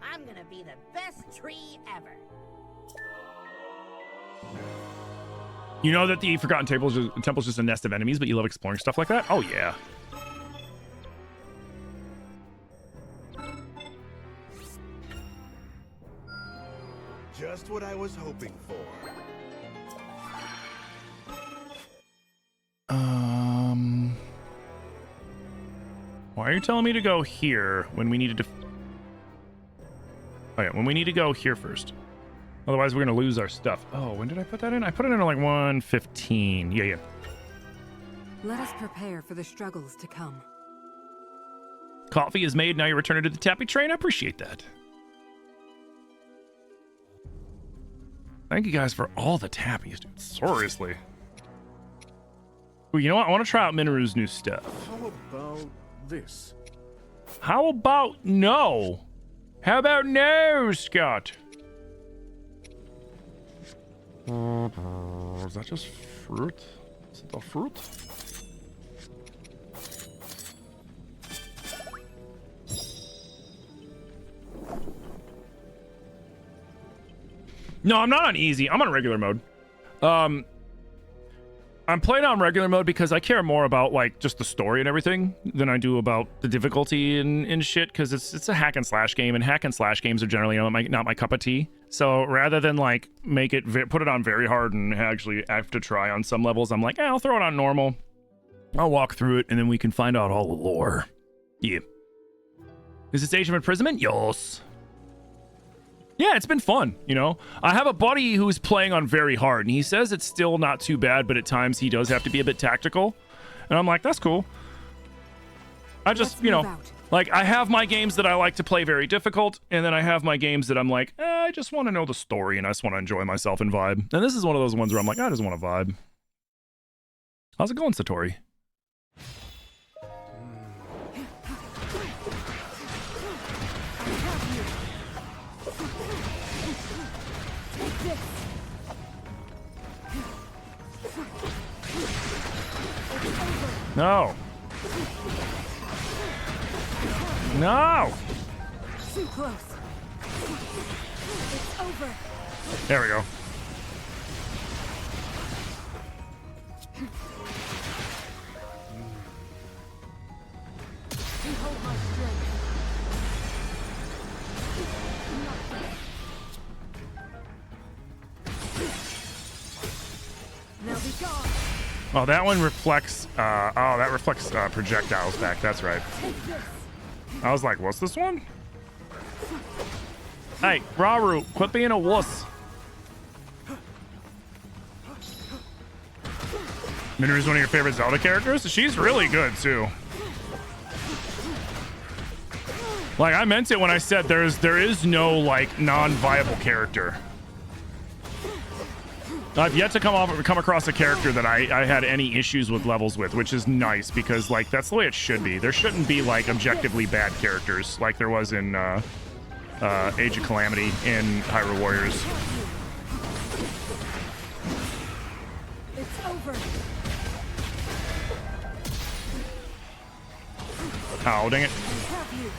I'm gonna be the best tree ever. You know that the Forgotten Temple's just a nest of enemies, but you love exploring stuff like that? Oh yeah. Just what I was hoping for. Why are you telling me to go here when we needed to... Oh yeah, when we need to go here first. Otherwise, we're gonna lose our stuff. Oh, when did I put that in? I put it in at like 1:15. Yeah. Let us prepare for the struggles to come. Coffee is made. Now you're returning to the tappy train. I appreciate that. Thank you guys for all the tappies, dude. Seriously. Ooh, you know what? I want to try out Minoru's new stuff. How about this? How about no? How about no, Scott? Is that just fruit? Is it the fruit? No, I'm not on easy. I'm on regular mode. I'm playing on regular mode because I care more about like just the story and everything than I do about the difficulty and shit, because it's a hack and slash game, and hack and slash games are generally not my cup of tea. So rather than like put it on very hard and actually have to try on some levels, I'm like, I'll throw it on normal. I'll walk through it and then we can find out all the lore. Yeah. Is this Age of Imprisonment? Yes. Yeah, it's been fun, you know? I have a buddy who's playing on very hard, and he says it's still not too bad, but at times he does have to be a bit tactical. And I'm like, that's cool. I just, you know, like, I have my games that I like to play very difficult, and then I have my games that I'm like, I just want to know the story, and I just want to enjoy myself and vibe. And this is one of those ones where I'm like, I just want to vibe. How's it going, Satori? No. No. Too close. It's over. There we go. Behold my strength. Now be gone. Oh, that one reflects, that reflects projectiles back. That's right. I was like, what's this one? Hey, Raru, quit being a wuss. Mineru's one of your favorite Zelda characters? She's really good, too. Like, I meant it when I said there is no, like, non-viable character. I've yet to come across a character that I had any issues with levels with, which is nice because, like, that's the way it should be. There shouldn't be, like, objectively bad characters like there was in Age of Calamity in Hyrule Warriors. It's over. Oh, dang it. I have you.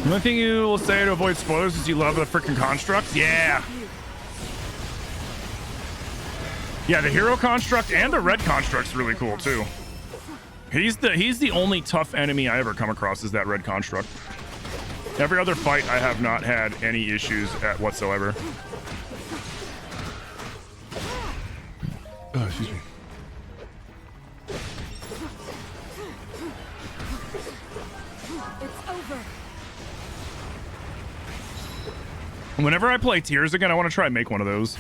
The only thing you will say to avoid spoilers is you love the freaking constructs? Yeah. Yeah, the hero construct and the red construct's really cool too. He's the only tough enemy I ever come across is that red construct. Every other fight I have not had any issues at whatsoever. Oh, excuse me. It's over. Whenever I play Tears again, I want to try and make one of those.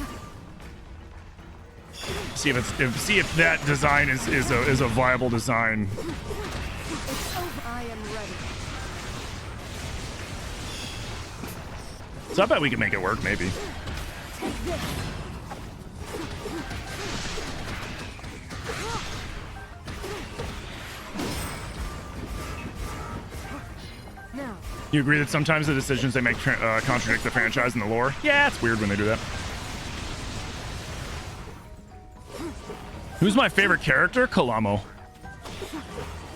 See if that design is a viable design. It's over. I am ready. So I bet we can make it work, maybe. Take this. Now. You agree that sometimes the decisions they make contradict the franchise and the lore? Yeah, it's weird when they do that. Who's my favorite character? Kalamo.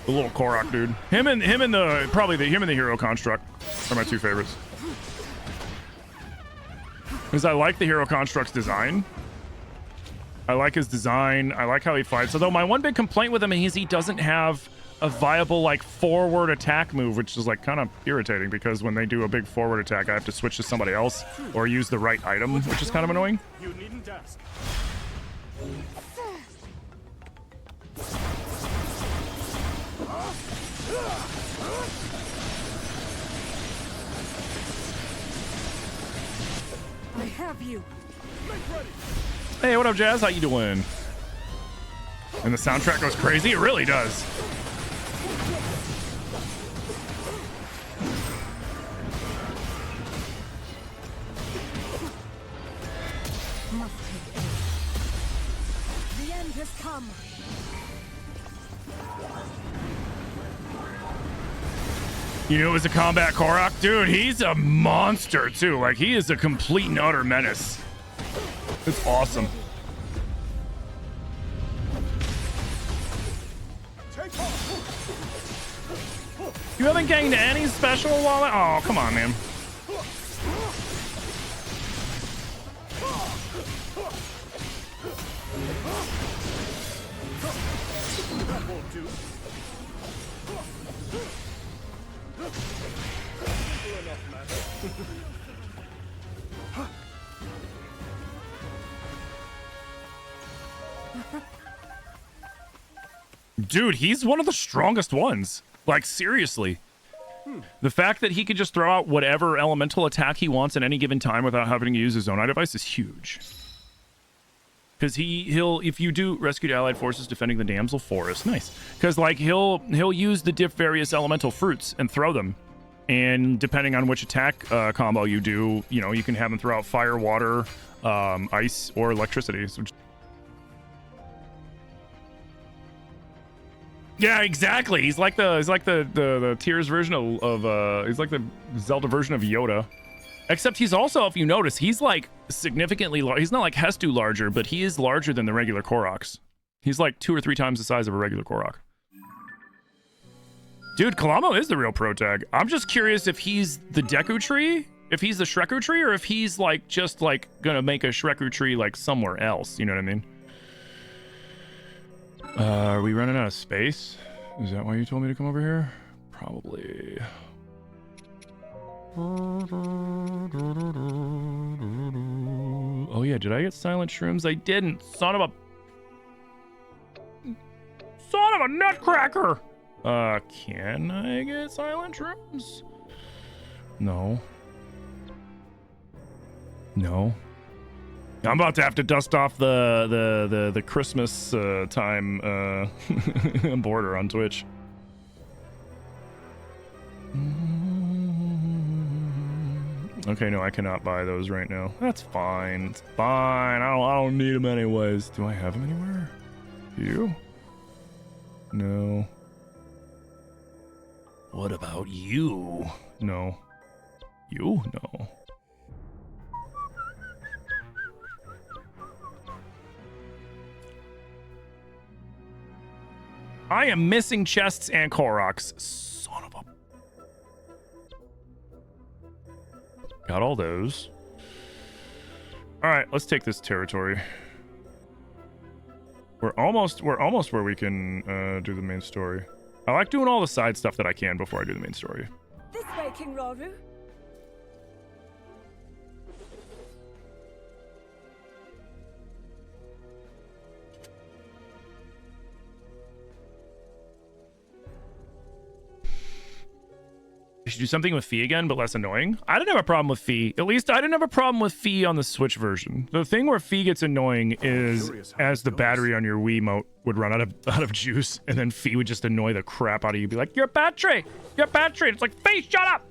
The little Korok dude. Him and the hero construct are my two favorites. Because I like the hero construct's design. I like his design. I like how he fights. Although my one big complaint with him is he doesn't have a viable like forward attack move, which is like kind of irritating because when they do a big forward attack, I have to switch to somebody else or use the right item, which is kind of annoying. You needn't ask. I have you. Hey, what up, Jazz? How you doing? And the soundtrack goes crazy? It really does. end has come. You knew it was a combat Korok? Dude, he's a monster too. Like, he is a complete and utter menace. It's awesome. You haven't gained any special wallet? Oh, come on, man. Dude, he's one of the strongest ones. Like, seriously. The fact that he can just throw out whatever elemental attack he wants at any given time without having to use his own eye device is huge. Because he'll if you do rescued allied forces defending the damsel forest, nice. Because like he'll use the various elemental fruits and throw them, and depending on which attack combo you do, you know, you can have him throw out fire, water, ice, or electricity. Which... Yeah, exactly. He's like the Tears version of he's like the Zelda version of Yoda. Except he's also, if you notice, he's like significantly large. He's not like Hestu larger, but he is larger than the regular Koroks. He's like 2 or 3 times the size of a regular Korok. Dude, Kalamo is the real pro tag. I'm just curious if he's the Deku tree, if he's the Shreku tree, or if he's like just like gonna make a Shreku tree like somewhere else. You know what I mean? Are we running out of space? Is that why you told me to come over here? Probably. Oh yeah, did I get silent shrooms? I didn't. Son of a nutcracker. Can I get silent shrooms? No. I'm about to have to dust off the Christmas time border on Twitch. Okay, no, I cannot buy those right now. That's fine. It's fine. I don't need them anyways. Do I have them anywhere? Do you? No. What about you? No. You? No. I am missing chests and Koroks. Son of a... Got all those. All right, let's take this territory. We're almost where we can do the main story. I like doing all the side stuff that I can before I do the main story. This way, King Roru. I should do something with Fee again, but less annoying. I didn't have a problem with Fee. At least I didn't have a problem with Fee on the Switch version. The thing where Fee gets annoying is as the battery on your Wiimote would run out of juice, and then Fee would just annoy the crap out of you. Be like, your battery! Your battery! It's like, Fee, shut up!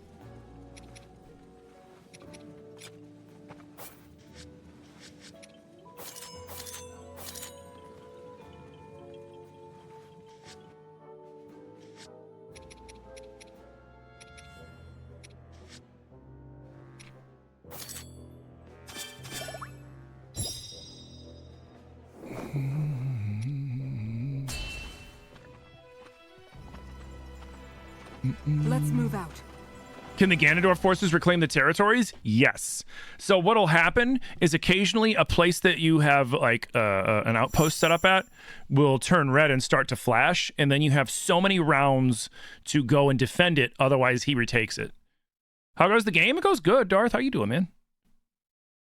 Let's move out. Can the Ganondorf forces reclaim the territories? Yes. So what'll happen is occasionally a place that you have like an outpost set up at will turn red and start to flash, and then you have so many rounds to go and defend it, otherwise he retakes it. How goes the game? It goes good, Darth. How you doing, man?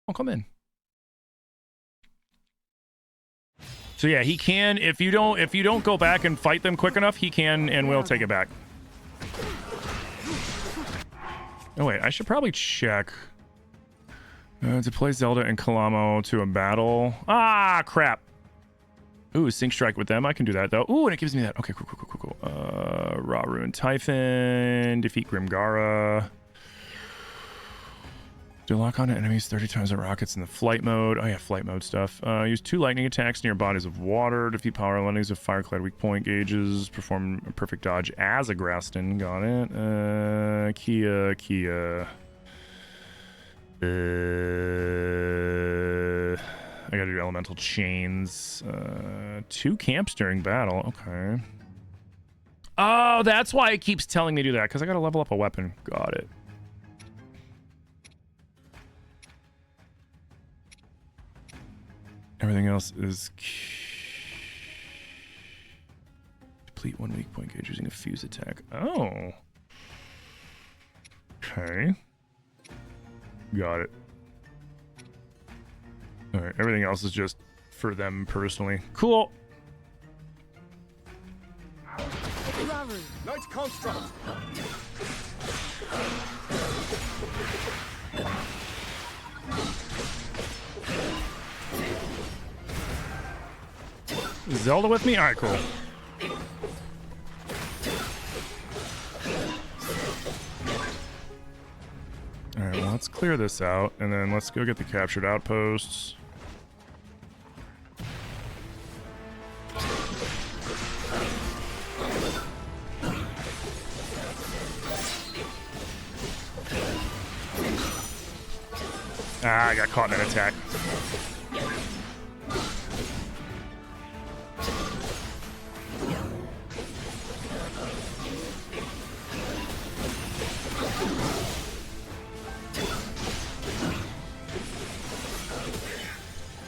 Oh, come in. So yeah, he can, if you don't go back and fight them quick enough, he can and will take it back. Oh wait, I should probably check to play Zelda and Kalamo to a battle. Ah, crap. Ooh, Sync Strike with them. I can do that though. Ooh, and it gives me that. Okay, cool. Rauru and Typhon. Defeat Grimgara. Do lock onto enemies 30 times the rockets in the flight mode. Oh yeah, flight mode stuff. Use 2 lightning attacks near bodies of water. Defeat power landings of fireclad weak point gauges. Perform a perfect dodge as a Graston. Got it. Kia. I gotta do elemental chains. 2 camps during battle. Okay. Oh, that's why it keeps telling me to do that, because I gotta level up a weapon. Got it. Everything else is deplete 1 weak point gauge using a fuse attack. Oh. Okay. Got it. All right. Everything else is just for them personally. Cool. Night construct. Zelda with me? All right, cool. All right, well, let's clear this out, and then let's go get the captured outposts. Ah, I got caught in an attack.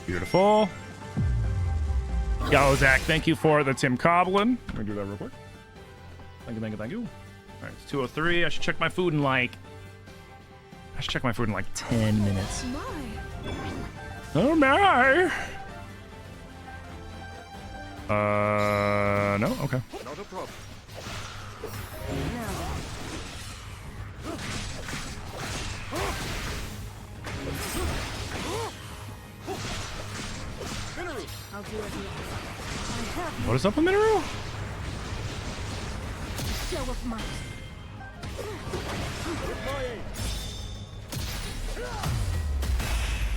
Beautiful. Yo, Zach, thank you for the Tim Coblin. Let me do that real quick. Thank you. All right, it's 2:03. I should check my food in like 10 minutes. Oh my. No? Okay. Not a problem. I'll do it. I have What is up with Minoru? show of might.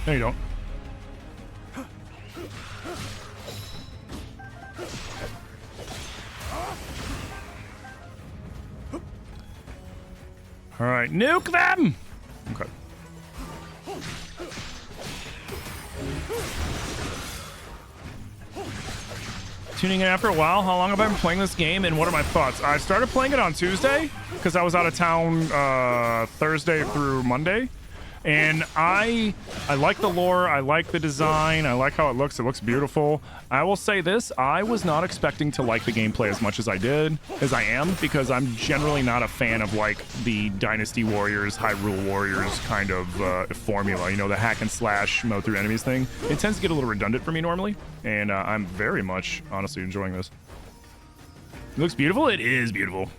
No, you don't. All right, nuke them! Okay. Tuning in after a while. How long have I been playing this game, and what are my thoughts? I started playing it on Tuesday because I was out of town Thursday through Monday, and I like the lore. I like the design. I like how it looks. It looks beautiful. I will say this: I was not expecting to like the gameplay as much as I am, because I'm generally not a fan of like the Dynasty Warriors, Hyrule Warriors kind of formula. You know, the hack and slash mode through enemies thing. It tends to get a little redundant for me normally, and I'm very much honestly enjoying this. It looks beautiful. It is beautiful.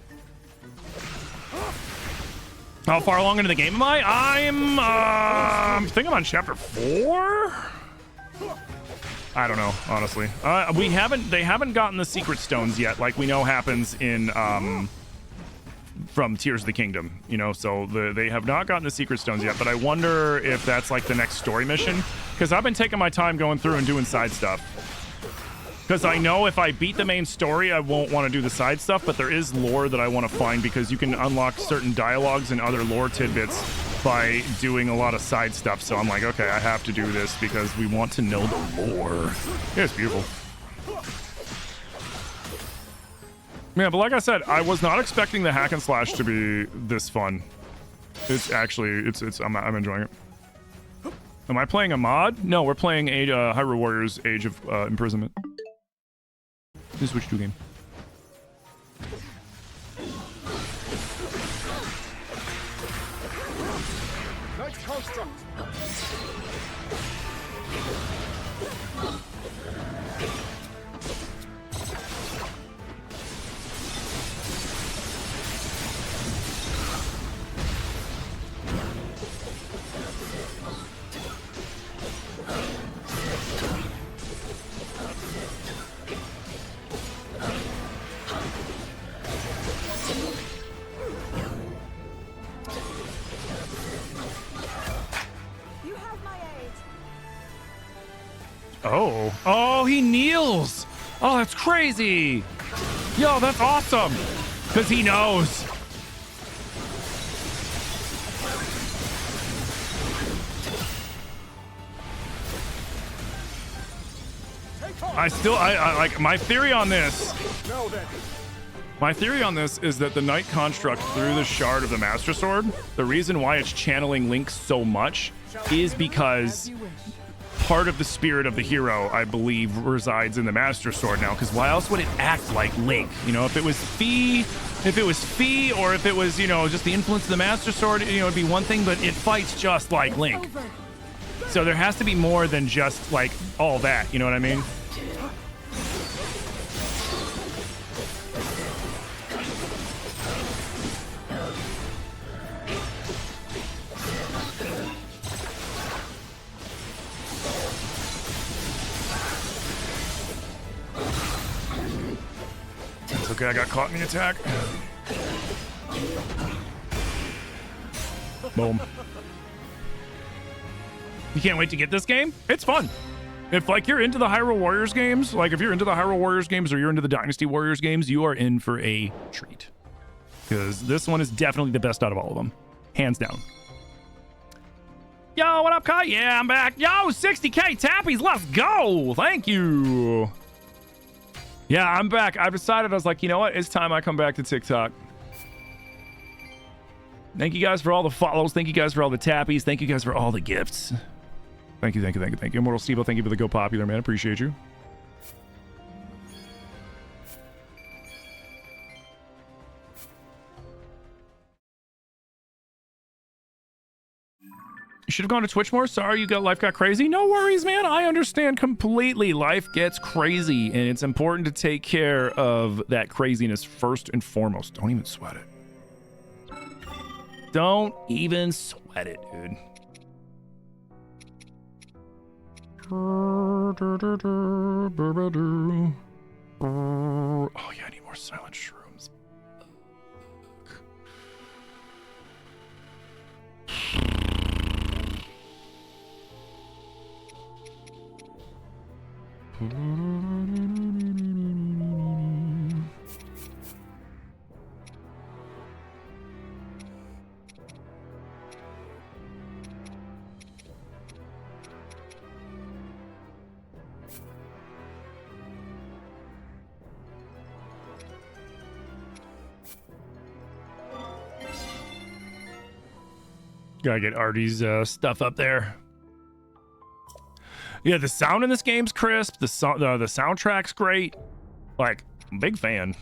How far along into the game am I? I think I'm on chapter 4. I don't know, honestly. They haven't gotten the secret stones yet, like we know happens in from Tears of the Kingdom, you know. So they have not gotten the secret stones yet, but I wonder if that's like the next story mission, because I've been taking my time going through and doing side stuff. Because I know if I beat the main story, I won't want to do the side stuff, but there is lore that I want to find, because you can unlock certain dialogues and other lore tidbits by doing a lot of side stuff. So I'm like, okay, I have to do this because we want to know the lore. Yeah, it's beautiful. Yeah, but like I said, I was not expecting the hack and slash to be this fun. It's actually, I'm enjoying it. Am I playing a mod? No, we're playing Hyrule Warriors Age of Imprisonment. This is Switch 2 game. Night construct. Oh, he kneels. Oh, that's crazy. Yo, that's awesome. Because he knows. I like my theory on this. My theory on this is that the Knight construct through the shard of the Master Sword, the reason why it's channeling Link so much is because part of the spirit of the hero, I believe, resides in the Master Sword now. Because why else would it act like Link? You know, if it was Fee, or if it was, you know, just the influence of the Master Sword, you know, it'd be one thing, but it fights just like Link. So there has to be more than just like all that. You know what I mean? Okay, I got caught in the attack. Boom. You can't wait to get this game? It's fun. If like you're into the Hyrule Warriors games, or you're into the Dynasty Warriors games, you are in for a treat. Because this one is definitely the best out of all of them. Hands down. Yo, what up, Kai? Yeah, I'm back. Yo, 60K tappies, let's go. Thank you. Yeah, I'm back. I've decided, I was like, you know what? It's time I come back to TikTok. Thank you guys for all the follows. Thank you guys for all the tappies. Thank you guys for all the gifts. Thank you. Immortal Steve, thank you for the Go Popular, man. Appreciate you. You should have gone to Twitch more. Sorry, life got crazy. No worries, man. I understand completely. Life gets crazy, and it's important to take care of that craziness first and foremost. Don't even sweat it. Don't even sweat it, dude. Oh yeah, I need more silent shrooms. Gotta get Artie's stuff up there. Yeah, the sound in this game's crisp. The soundtrack's great. Like, big fan.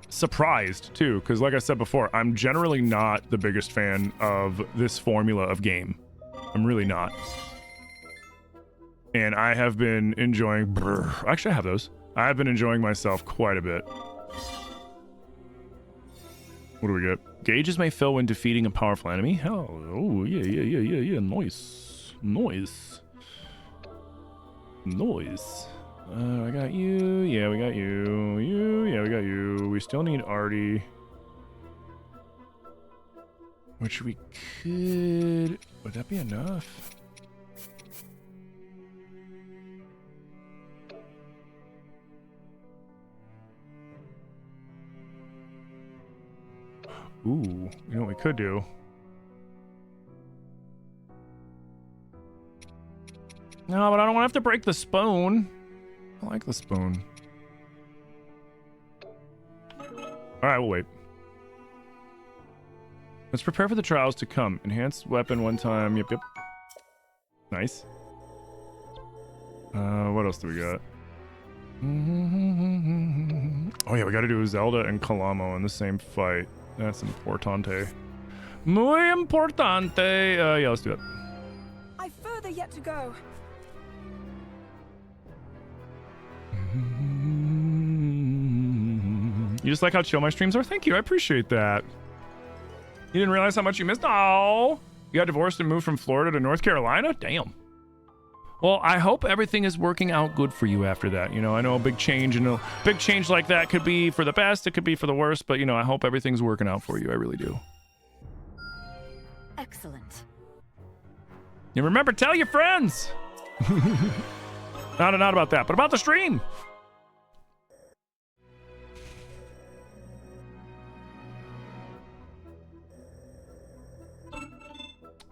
Surprised, too, because like I said before, I'm generally not the biggest fan of this formula of game. I'm really not. And I have been enjoying... Actually, I have those. I have been enjoying myself quite a bit. What do we get? Gauges may fill when defeating a powerful enemy. Hell, oh, yeah. Nice. I got you. Yeah, we got you. Yeah, we got you. We still need Artie. Which we could... Would that be enough? Ooh, you know what we could do? No, but I don't want to have to break the spoon. I like the spoon. Alright, we'll wait. Let's prepare for the trials to come. Enhanced weapon one time. Yep. Nice. What else do we got? Oh yeah, we gotta do Zelda and Kalamo in the same fight. That's importante. Muy importante. Yeah, let's do it. I've further yet to go. You just like how chill my streams are? Thank you, I appreciate that. You didn't realize how much you missed? Oh, you got divorced and moved from Florida to North Carolina? Damn. Well, I hope everything is working out good for you after that. You know, I know a big change, and a big change like that could be for the best, it could be for the worst, but you know, I hope everything's working out for you. I really do. Excellent. And remember, tell your friends. Not about that, but about the stream.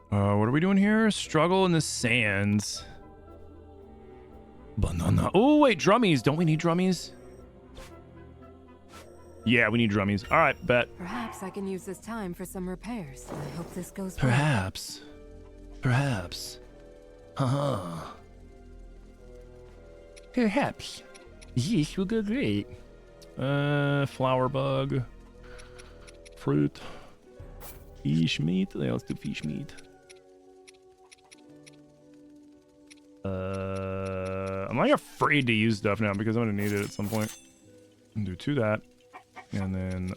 What are we doing here? Struggle in the sands. Banana. Oh, wait, drummies. Don't we need drummies? Yeah, we need drummies. All right, bet. Perhaps I can use this time for some repairs. I hope this goes well. Perhaps. Perhaps. Haha. Perhaps. This will go great. Flower bug. Fruit. Fish meat. Let's do fish meat. I'm like afraid to use stuff now because I'm gonna need it at some point. Do 2 that. And then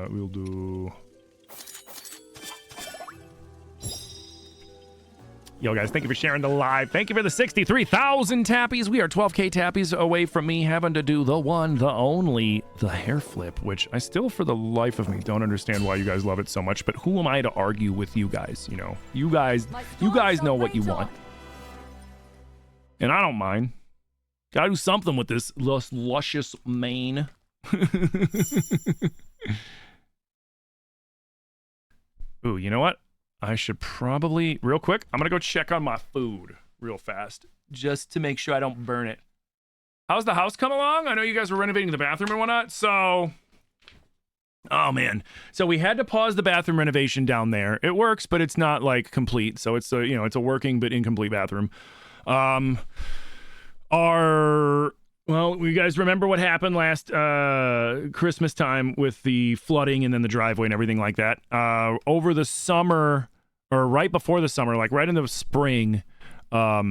we'll do... Yo, guys, thank you for sharing the live. Thank you for the 63,000 tappies. We are 12K tappies away from me having to do the one, the only, the hair flip, which I still, for the life of me, don't understand why you guys love it so much. But who am I to argue with you guys? You know, you guys know what you want. And I don't mind. Gotta do something with this luscious mane. Ooh, you know what? I should probably, real quick, I'm gonna go check on my food real fast, just to make sure I don't burn it. How's the house come along? I know you guys were renovating the bathroom and whatnot, so... Oh, man. So we had to pause the bathroom renovation down there. It works, but it's not, like, complete, so it's a, you know, it's a working but incomplete bathroom. Well, you guys remember what happened last Christmas time with the flooding and then the driveway and everything like that? Over the summer, or right before the summer, like right in the spring, our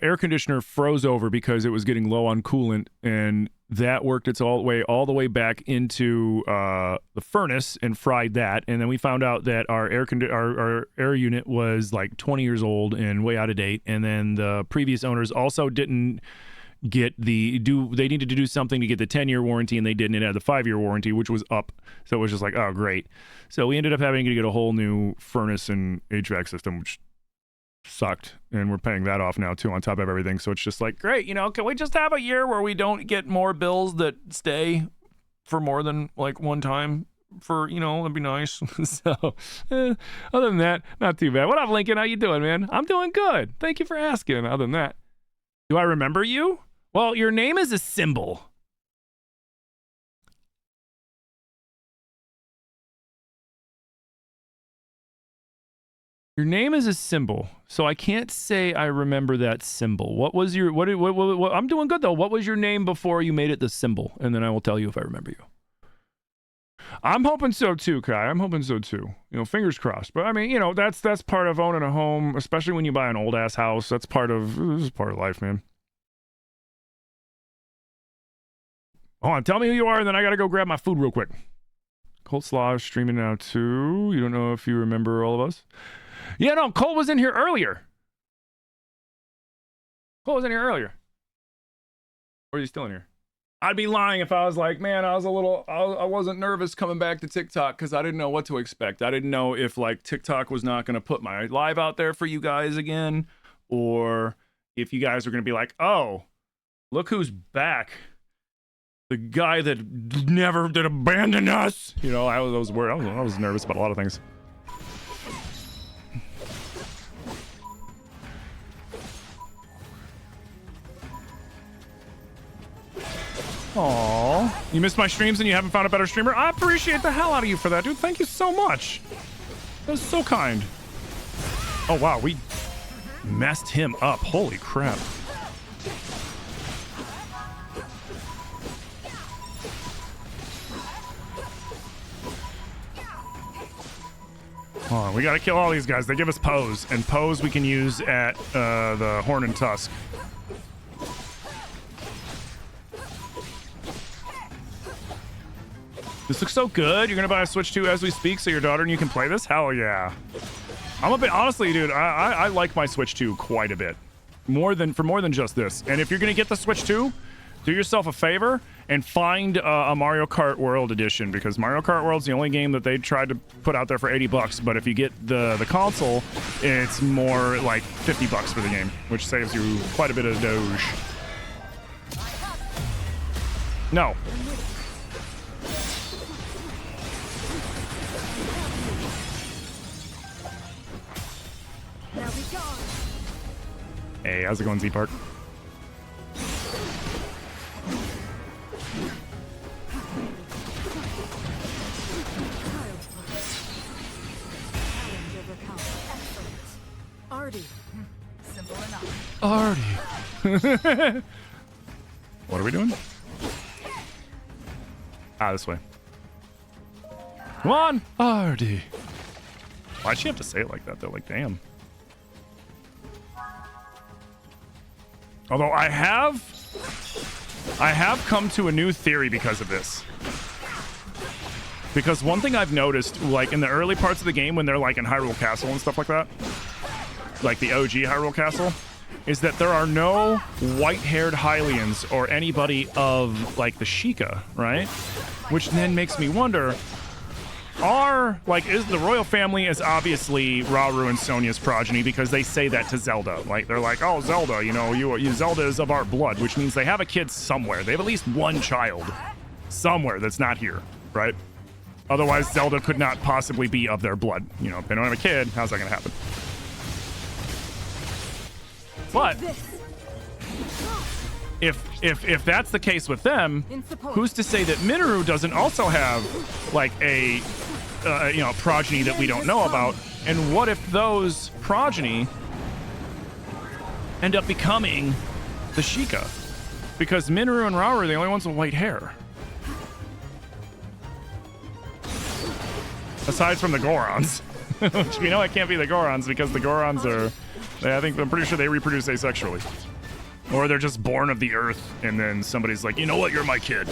air conditioner froze over because it was getting low on coolant, and that worked its all the way back into the furnace and fried that. And then we found out that our air unit was like 20 years old and way out of date. And then the previous owners also didn't get they needed to do something to get the 10-year warranty, and they didn't. It had the 5-year warranty, which was up. So it was just like, oh, great. So we ended up having to get a whole new furnace and HVAC system, which sucked, and we're paying that off now too on top of everything. So it's just like, great, you know, can we just have a year where we don't get more bills that stay for more than like one time for, you know, that'd be nice. So other than that, not too bad. What up, Lincoln? How you doing, man? I'm doing good, thank you for asking. Other than that, do I remember you? Well, your name is a symbol. Your name is a symbol, so I can't say I remember that symbol. What was your, what I'm doing good though. What was your name before you made it the symbol? And then I will tell you if I remember you. I'm hoping so too, Kai. I'm hoping so too. You know, fingers crossed. But I mean, you know, that's part of owning a home, especially when you buy an old ass house. This is part of life, man. Hold on, tell me who you are, and then I gotta go grab my food real quick. Cold Slaw is streaming now too. You don't know if you remember all of us. Yeah, no, Cole was in here earlier. Or is he still in here? I'd be lying if I was like, man, I wasn't nervous coming back to TikTok because I didn't know what to expect. I didn't know if like TikTok was not going to put my live out there for you guys again, or if you guys were going to be like, oh, look who's back. The guy that never did abandon us. You know, I was worried. I was nervous about a lot of things. Aw, you missed my streams and you haven't found a better streamer? I appreciate the hell out of you for that, dude. Thank you so much. That was so kind. Oh, wow, we messed him up. Holy crap. Hold on, we gotta kill all these guys. They give us pose, and pose we can use at the Horn and Tusk. This looks so good. You're gonna buy a Switch 2 as we speak so your daughter and you can play this? Hell yeah. I'm a bit, honestly, dude, I like my Switch 2 quite a bit. For more than just this. And if you're gonna get the Switch 2, do yourself a favor and find a Mario Kart World Edition, because Mario Kart World's the only game that they tried to put out there for $80. But if you get the console, it's more like $50 for the game, which saves you quite a bit of doge. No. Now be gone. Hey, how's it going, Z-Park? Challenge overcome. Excellent. Artie. Simple enough. Artie. What are we doing? Ah, this way. Come on, Artie. Why'd she have to say it like that, though? Like, damn. Although I have come to a new theory because of this. Because one thing I've noticed, like in the early parts of the game when they're like in Hyrule Castle and stuff like that, like the OG Hyrule Castle, is that there are no white-haired Hylians or anybody of like the Sheikah, right? Which then makes me wonder, is the royal family is obviously Rauru and Sonia's progeny, because they say that to Zelda. Like, they're like, oh, Zelda, you know, you Zelda is of our blood, which means they have a kid somewhere. They have at least one child somewhere that's not here, right? Otherwise, Zelda could not possibly be of their blood. You know, if they don't have a kid, how's that gonna happen? But if that's the case with them, who's to say that Minoru doesn't also have like a progeny that we don't know about? And what if those progeny end up becoming the Sheikah? Because Minoru and Rauru are the only ones with white hair, aside from the Gorons. Which we know it can't be the Gorons, because the Gorons are, I'm pretty sure they reproduce asexually. Or they're just born of the earth, and then somebody's like, you know what, you're my kid.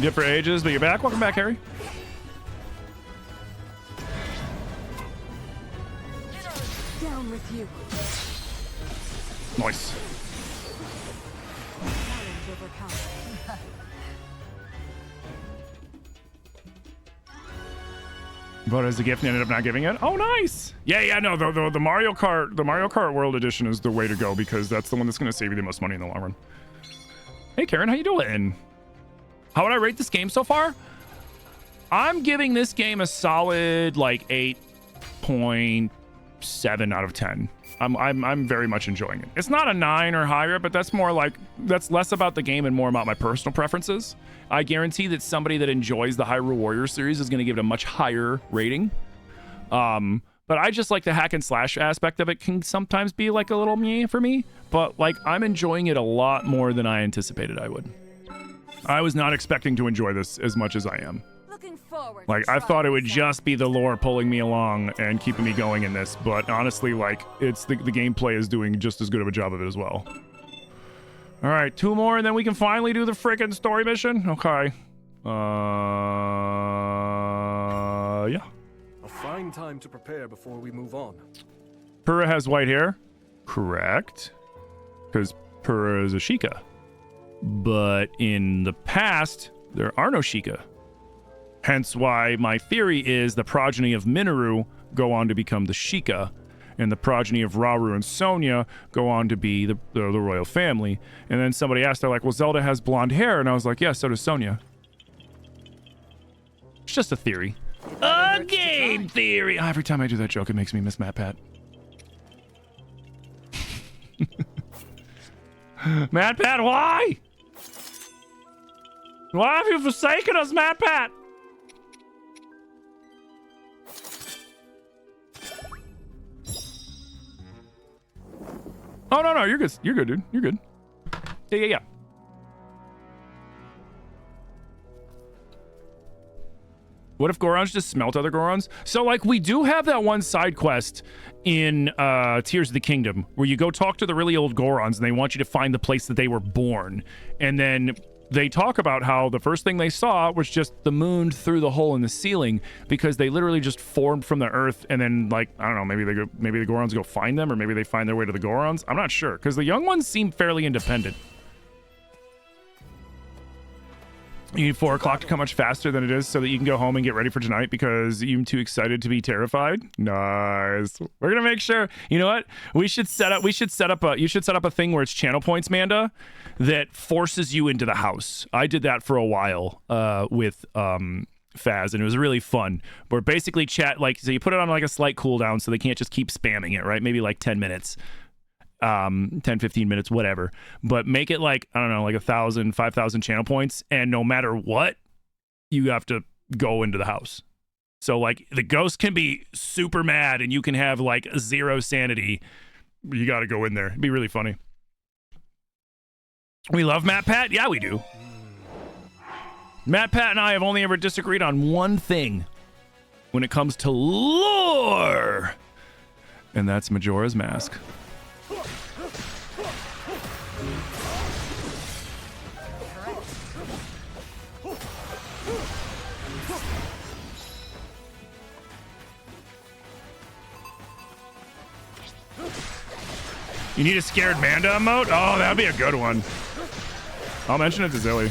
Did for ages, but you're back. Welcome back, Harry. Down with you. Nice. Challenge overcome. But as a gift, and ended up not giving it. Oh, nice. Yeah. No, the Mario Kart World Edition is the way to go, because that's the one that's going to save you the most money in the long run. Hey, Karen, how you doing? How would I rate this game so far? I'm giving this game a solid like 8.7 out of 10. I'm very much enjoying it. It's not a 9 or higher, but that's less about the game and more about my personal preferences. I guarantee that somebody that enjoys the Hyrule Warriors series is going to give it a much higher rating. But I just like the hack and slash aspect of it can sometimes be like a little meh for me. But like, I'm enjoying it a lot more than I anticipated I would. I was not expecting to enjoy this as much as I am. Looking forward. Like, I thought it would just be the lore pulling me along and keeping me going in this, but honestly, like, it's the gameplay is doing just as good of a job of it as well. All right, 2 more, and then we can finally do the freaking story mission. Okay. Yeah. A fine time to prepare before we move on. Purah has white hair. Correct. Because Purah is a Sheikah. But in the past, there are no Sheikah. Hence why my theory is the progeny of Minoru go on to become the Sheikah, and the progeny of Rauru and Sonia go on to be the royal family. And then somebody asked, they're like, well, Zelda has blonde hair. And I was like, yeah, so does Sonia. It's just a theory. A game theory! Every time I do that joke, it makes me miss Matt Pat. Matt Pat, why? Why have you forsaken us, Matt Pat? Oh, no, you're good. You're good, dude. You're good. Yeah. What if Gorons just smelt other Gorons? So, like, we do have that one side quest in Tears of the Kingdom where you go talk to the really old Gorons and they want you to find the place that they were born. And then they talk about how the first thing they saw was just the moon through the hole in the ceiling because they literally just formed from the earth. And then, like, I don't know, maybe the Gorons go find them, or maybe they find their way to the Gorons. I'm not sure, because the young ones seem fairly independent. You need 4 o'clock to come much faster than it is so that you can go home and get ready for tonight because you're too excited to be terrified. Nice. We're gonna make sure. You know what? You should set up a thing where it's channel points, Manda, that forces you into the house. I did that for a while with Faz, and it was really fun. Where basically chat, like, so you put it on like a slight cooldown so they can't just keep spamming it, right? Maybe like 10 minutes. 10-15 minutes, whatever, but make it like, I don't know, like 1,000 5,000 channel points, and no matter what, you have to go into the house. So like the ghost can be super mad and you can have like 0 sanity. You got to go in there. It'd be really funny. We love Matt Pat. Yeah, we do. Matt Pat and I have only ever disagreed on one thing when it comes to lore, and that's Majora's Mask. You need a scared Manda emote? Oh, that'd be a good one. I'll mention it to Zilly.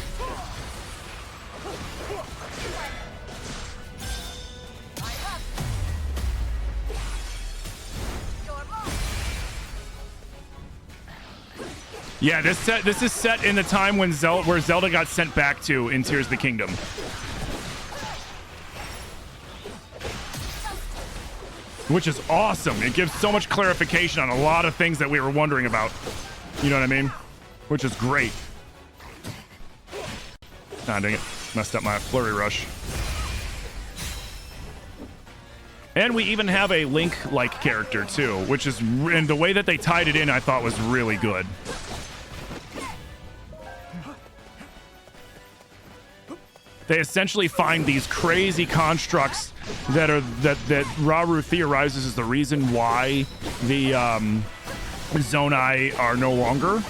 Yeah, this is set in the time when where Zelda got sent back to in Tears of the Kingdom. Which is awesome. It gives so much clarification on a lot of things that we were wondering about. You know what I mean? Which is great. Ah, dang it. Messed up my flurry rush. And we even have a Link-like character, too, which is... And the way that they tied it in, I thought was really good. They essentially find these crazy constructs that Rauru theorizes is the reason why the Zonai are no longer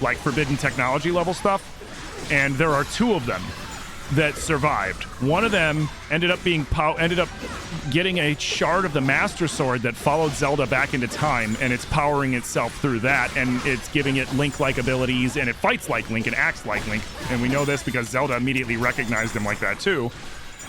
like forbidden technology level stuff, and there are 2 of them that survived. One of them ended up getting a shard of the Master Sword that followed Zelda back into time, and it's powering itself through that, and it's giving it Link-like abilities, and it fights like Link and acts like Link, and we know this because Zelda immediately recognized him like that too.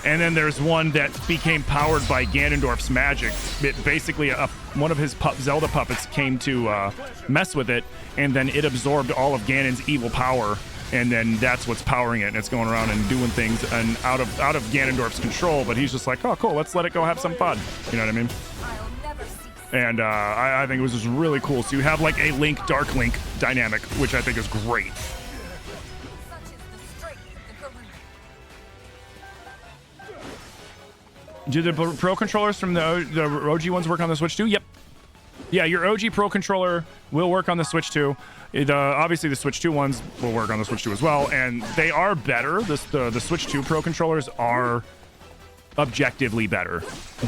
And then there's one that became powered by Ganondorf's magic. It basically, one of his Zelda puppets came to mess with it, and then it absorbed all of Ganon's evil power, and then that's what's powering it, and it's going around and doing things and out of Ganondorf's control, but he's just like, oh, cool, let's let it go have some fun. You know what I mean? And I think it was just really cool. So you have like a Link, Dark Link dynamic, which I think is great. Do the Pro controllers from the OG ones work on the Switch too? Yep. Yeah, your OG Pro controller will work on the Switch too. Obviously, the Switch 2 ones will work on the Switch 2 as well, and they are better. The Switch 2 Pro controllers are objectively better,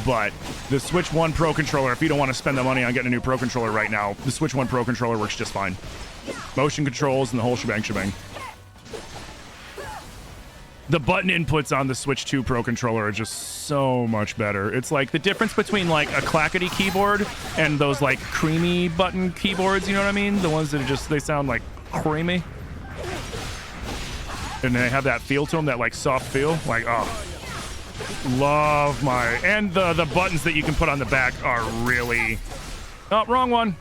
but the Switch 1 Pro controller, if you don't want to spend the money on getting a new Pro controller right now, the Switch 1 Pro controller works just fine. Motion controls and the whole shebang. The button inputs on the Switch 2 Pro controller are just so much better. It's like the difference between like a clackety keyboard and those like creamy button keyboards, you know what I mean? The ones that are just, they sound like creamy. And they have that feel to them, that like soft feel. Like, oh, love my, and the buttons that you can put on the back are really, oh, wrong one,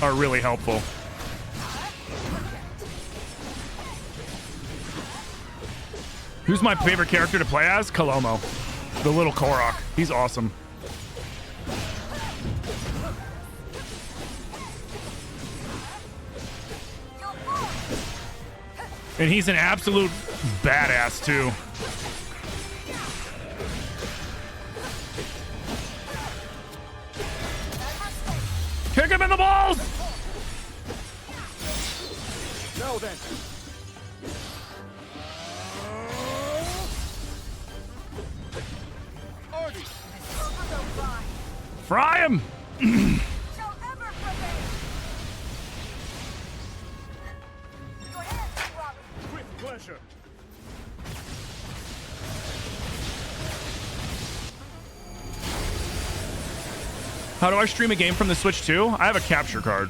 are really helpful. Who's my favorite character to play as? Kalomo. The little Korok. He's awesome. And he's an absolute badass, too. Kick him in the balls! No, then. Fry him! Shall ever prevail. Your hands, Robin. With pleasure. How do I stream a game from the Switch too? I have a capture card.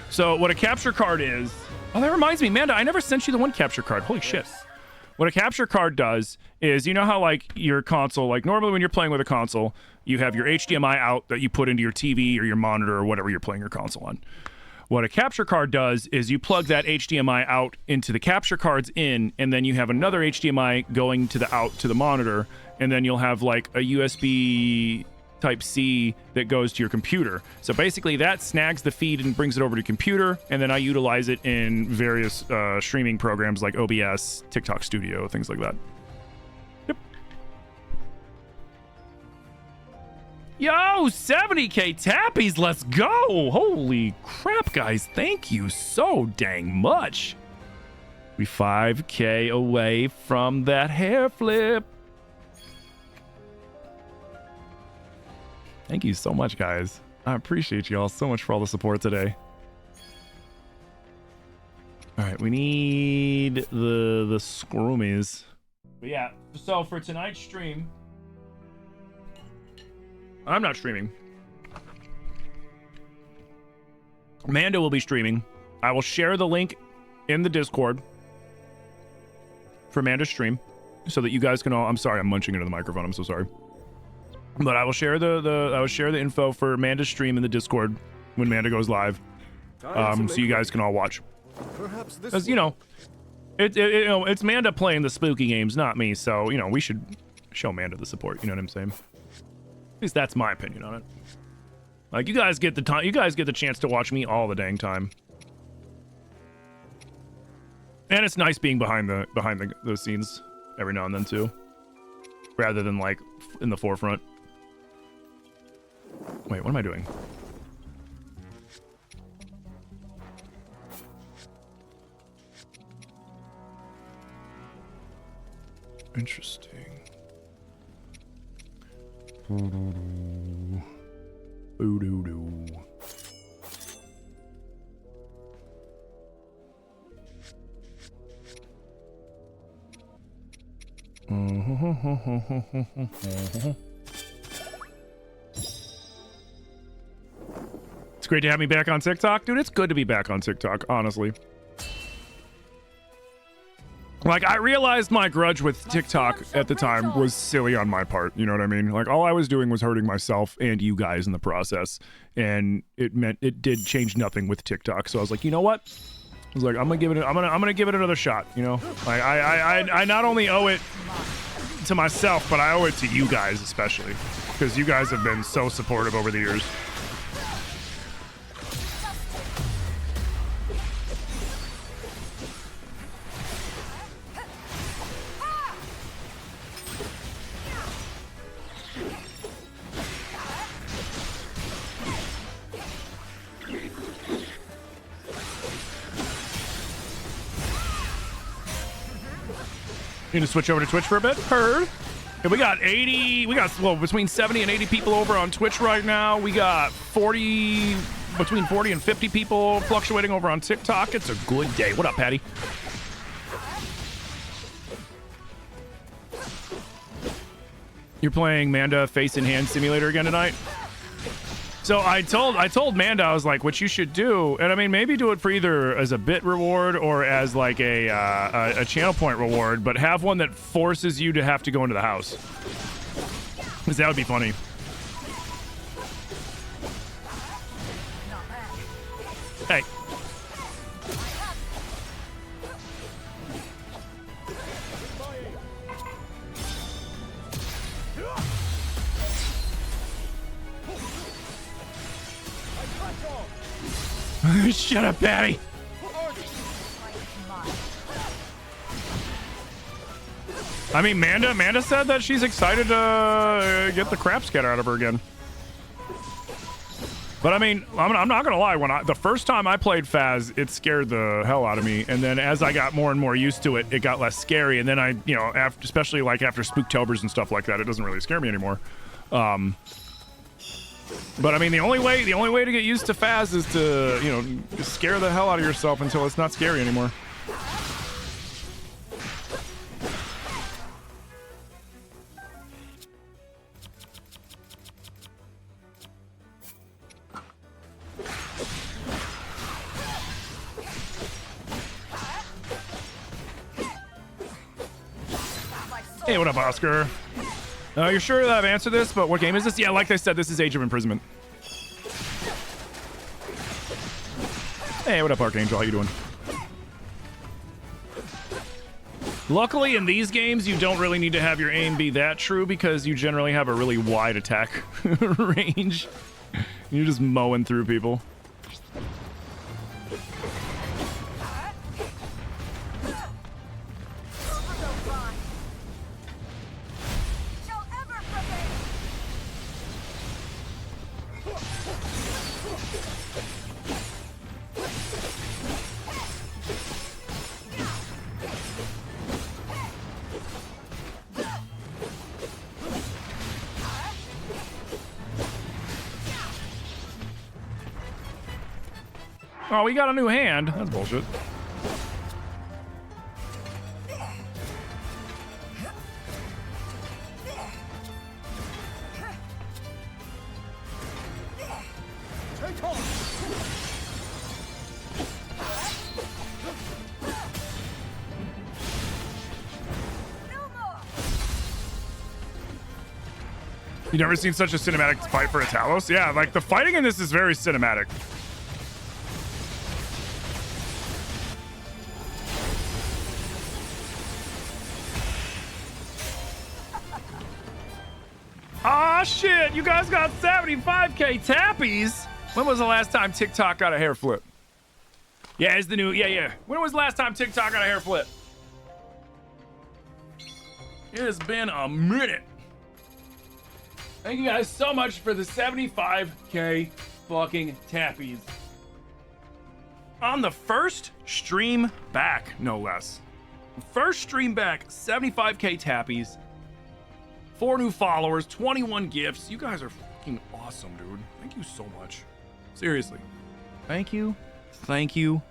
So what a capture card is... Oh, that reminds me, Amanda, I never sent you the one capture card. Holy shit. What a capture card does is, you know how like your console, like normally when you're playing with a console, you have your HDMI out that you put into your TV or your monitor or whatever you're playing your console on. What a capture card does is you plug that HDMI out into the capture card's in, and then you have another HDMI going to the out to the monitor, and then you'll have like a USB type C that goes to your computer. So basically that snags the feed and brings it over to computer, and then I utilize it in various streaming programs like OBS, TikTok Studio, things like that. Yep. Yo, 70k tappies, let's go! Holy crap, guys, thank you so dang much. We 5k away from that hair flip. Thank you so much, guys. I appreciate you all so much for all the support today. All right, we need the scroomies. But yeah, so for tonight's stream, I'm not streaming. Amanda will be streaming. I will share the link in the Discord for Amanda's stream so that you guys can all... I'm sorry, I'm munching into the microphone. I'm so sorry. But I will share the info for Amanda's stream in the Discord when Amanda goes live, so you guys can all watch. Because you know, it's Amanda playing the spooky games, not me. So you know, we should show Amanda the support. You know what I'm saying? At least that's my opinion on it. Like you guys get the time, you guys get the chance to watch me all the dang time, and it's nice being behind the scenes every now and then too, rather than like in the forefront. Wait, what am I doing? Interesting. Boo-doo-doo. It's great to have me back on TikTok. Dude, it's good to be back on TikTok, honestly. Like, I realized my grudge with TikTok at the time was silly on my part. You know what I mean? Like, all I was doing was hurting myself and you guys in the process. And it did change nothing with TikTok. So I was like, you know what? I was like, I'm gonna give it another shot, you know? Like, I not only owe it to myself, but I owe it to you guys especially. Because you guys have been so supportive over the years. Need to switch over to Twitch for a bit. Heard. Yeah, we got between 70 and 80 people over on Twitch right now. We got between 40 and 50 people fluctuating over on TikTok. It's a good day. What up, Patty? You're playing Manda Face in Hand Simulator again tonight? So I told Manda, I was like, what you should do, and I mean, maybe do it for either as a bit reward or as like a channel point reward, but have one that forces you to have to go into the house. Because that would be funny. Hey. Shut up, Patty. I mean, Amanda said that she's excited to get the crap scatter out of her again. But I mean, I'm not gonna lie. The first time I played Faz, it scared the hell out of me, and then as I got more and more used to it, it got less scary. And then especially like after Spooktobers and stuff like that, it doesn't really scare me anymore. But I mean, the only way to get used to Faz is to, you know, scare the hell out of yourself until it's not scary anymore. Hey, what up, Oscar? You're sure that I've answered this, but what game is this? Yeah, like I said, this is Age of Imprisonment. Hey, what up, Archangel? How you doing? Luckily, in these games, you don't really need to have your aim be that true because you generally have a really wide attack range. You're just mowing through people. Oh, we got a new hand. That's bullshit. You never seen such a cinematic fight for a Talos? Yeah, like the fighting in this is very cinematic. Ah, shit, you guys got 75k tappies. When was the last time TikTok got a hair flip? Yeah, it's the new, yeah. When was the last time TikTok got a hair flip? It has been a minute. Thank you guys so much for the 75k fucking tappies. On the first stream back, no less. First stream back, 75k tappies. 4 new followers, 21 gifts. You guys are fucking awesome, dude. Thank you so much. Seriously. Thank you. Thank you.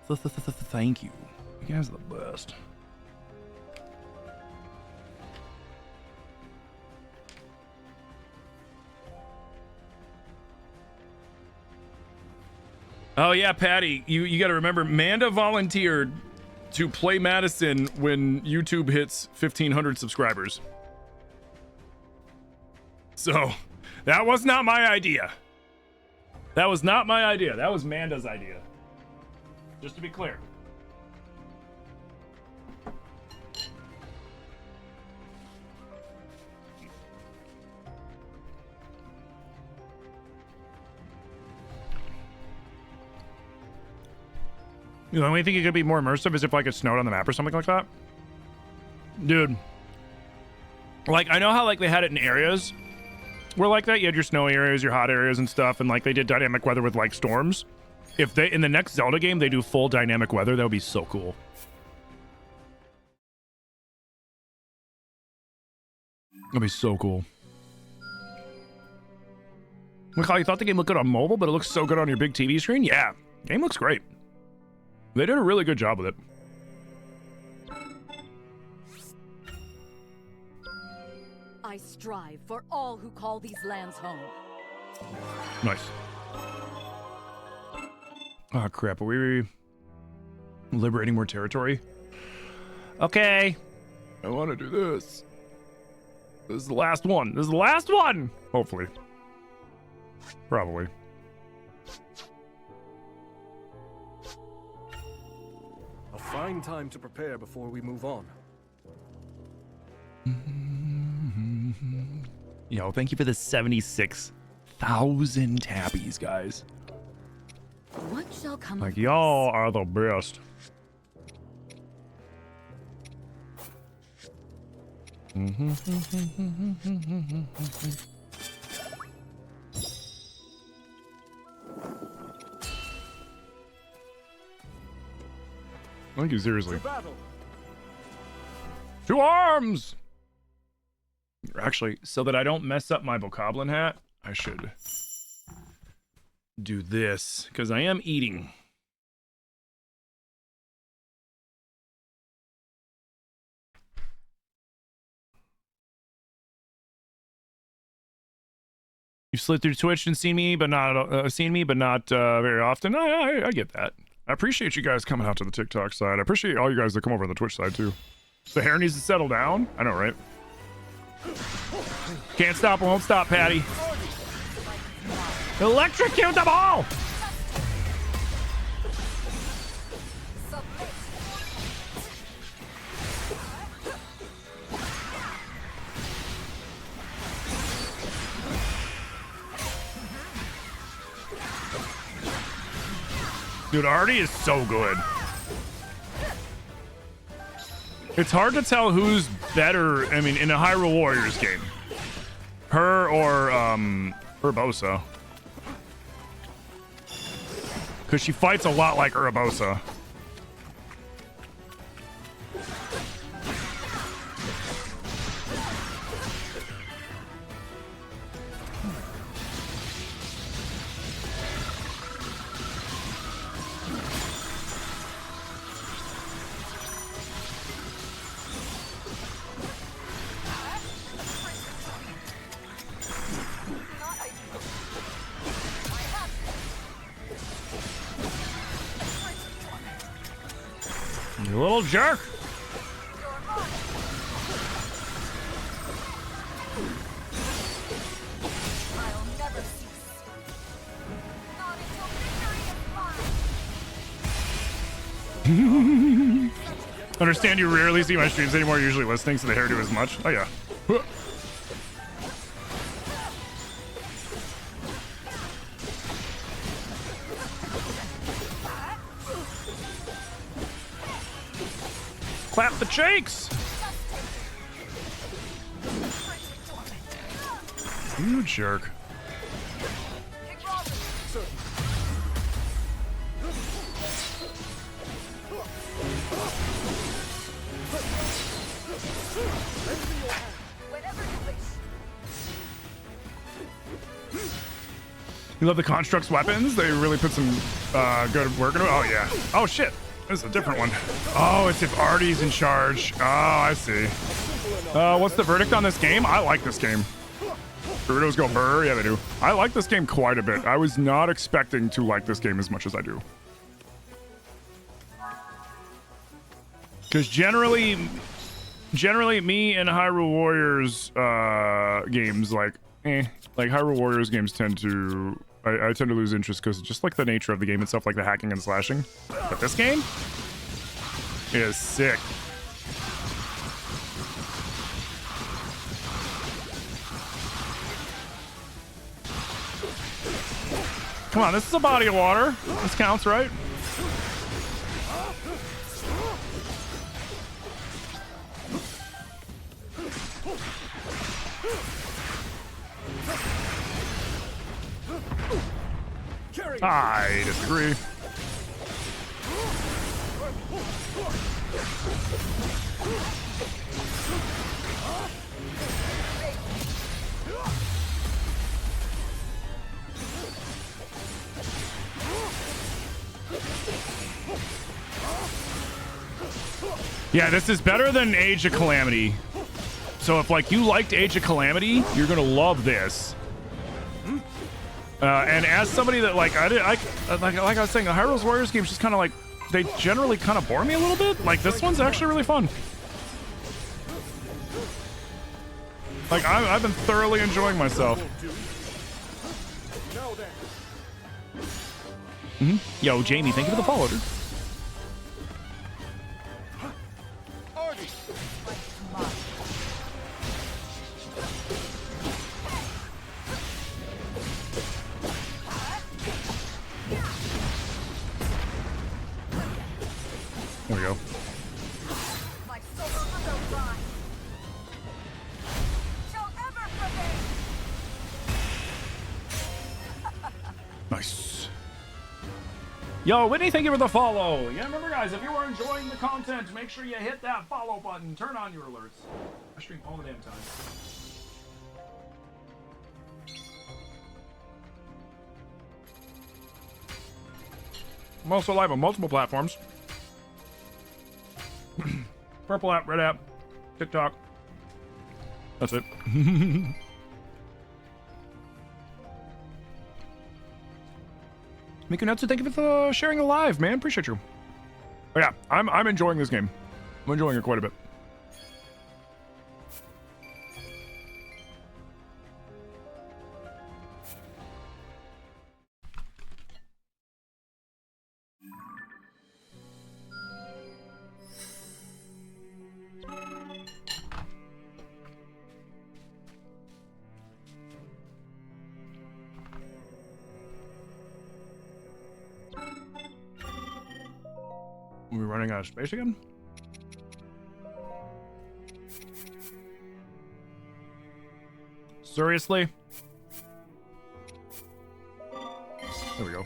Thank you. You guys are the best. Oh yeah, Patty, you got to remember, Manda volunteered to play Madison when YouTube hits 1,500 subscribers. So, that was not my idea. That was not my idea. That was Manda's idea. Just to be clear. You know, the only thing it could be more immersive is if like it snowed on the map or something like that. Dude. Like, I know how like they had it in areas where like that. You had your snowy areas, your hot areas and stuff, and like they did dynamic weather with like storms. If they, in the next Zelda game, they do full dynamic weather, that would be so cool. That'd be so cool. Look how you thought the game looked good on mobile, but it looks so good on your big TV screen? Yeah, game looks great. They did a really good job with it. I strive for all who call these lands home. Nice. Oh crap, are we liberating more territory? Okay. I want to do this. This is the last one. This is the last one! Hopefully. Probably. A fine time to prepare before we move on. Yo, thank you for the 76,000 tabbies, guys. What shall come Like, of y'all are the best. Thank you, seriously. To battle. To arms! Actually, so that I don't mess up my bokoblin hat, I should do this, because I am eating. You slid through Twitch and seen me, but not very often. I get that. I appreciate you guys coming out to the TikTok side. I appreciate all you guys that come over on the Twitch side too. The hair needs to settle down. I know, right? Can't stop, won't stop, Patty. Electrocute the ball! Dude, Artie is so good. It's hard to tell who's better, I mean, in a Hyrule Warriors game. Her or, Urbosa. Because she fights a lot like Urbosa. You little jerk! I'll never cease. Not until victory is mine. Understand you rarely see my streams anymore, usually listening, so the hairdo as much. Oh yeah. Clap the cheeks! You jerk. Whenever you wish. You love the Construct's weapons? They really put some good work into it? Oh yeah. Oh shit. This is a different one. Oh, it's if Artie's in charge. Oh, I see. What's the verdict on this game? I like this game. Doritos go burr. Yeah, they do. I like this game quite a bit. I was not expecting to like this game as much as I do. Because generally me and Hyrule Warriors games, like Hyrule Warriors games tend to... I tend to lose interest because just like the nature of the game itself, like the hacking and slashing. But this game is sick. Come on, this is a body of water. This counts, right? I disagree. Yeah, this is better than Age of Calamity. So if like you liked Age of Calamity, you're gonna love this. And as somebody that like I was saying, the Hyrule Warriors games just kind of like they generally kind of bore me a little bit. Like this one's actually really fun. Like I've been thoroughly enjoying myself. Yo, Jamie, thank you for the follow, dude. There we go. My soul will rise. Shall ever prevail. Nice. Yo, Whitney, thank you for the follow. Yeah, remember, guys, if you are enjoying the content, make sure you hit that follow button. Turn on your alerts. I stream all the damn time. I'm also live on multiple platforms. Purple app, red app, TikTok. That's it. Mikunatsu, thank you for sharing the live, man. Appreciate you. But yeah, I'm enjoying this game. I'm enjoying it quite a bit. Are we running out of space again? Seriously? There we go.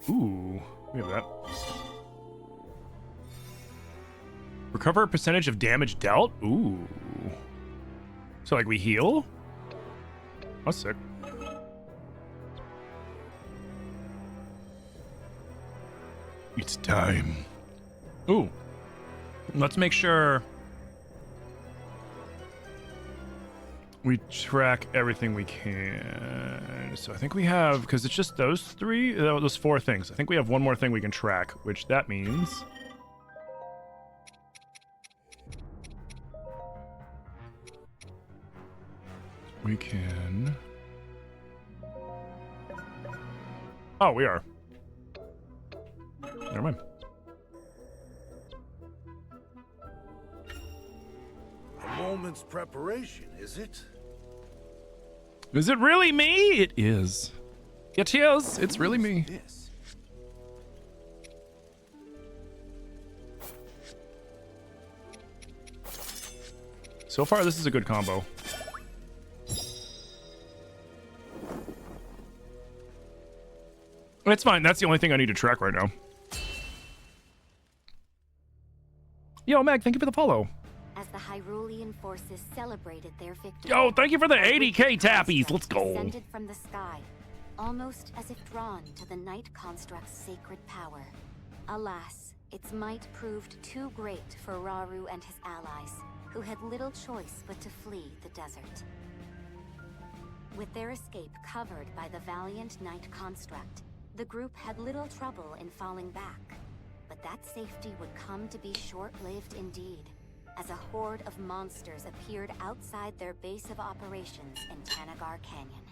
Ooh, we have that. Recover a percentage of damage dealt? Ooh. So like we heal? That's sick. It's time. Ooh. Let's make sure we track everything we can. So I think we have, because it's just those three, those four things. I think we have one more thing we can track, which that means we can. Oh, we are. Never mind. A moment's preparation, is it? Is it really me? It is. It is. It's really me. This. So far, this is a good combo. It's fine. That's the only thing I need to track right now. Yo, Meg, thank you for the follow. As the Hyrulean forces celebrated their victory. Yo, thank you for the 80k tappies. Let's go. Descended from the sky, almost as if drawn to the Night Construct's sacred power. Alas, its might proved too great for Rauru and his allies, who had little choice but to flee the desert. With their escape covered by the valiant Night Construct, the group had little trouble in falling back. But that safety would come to be short-lived indeed, as a horde of monsters appeared outside their base of operations in Tanagar Canyon.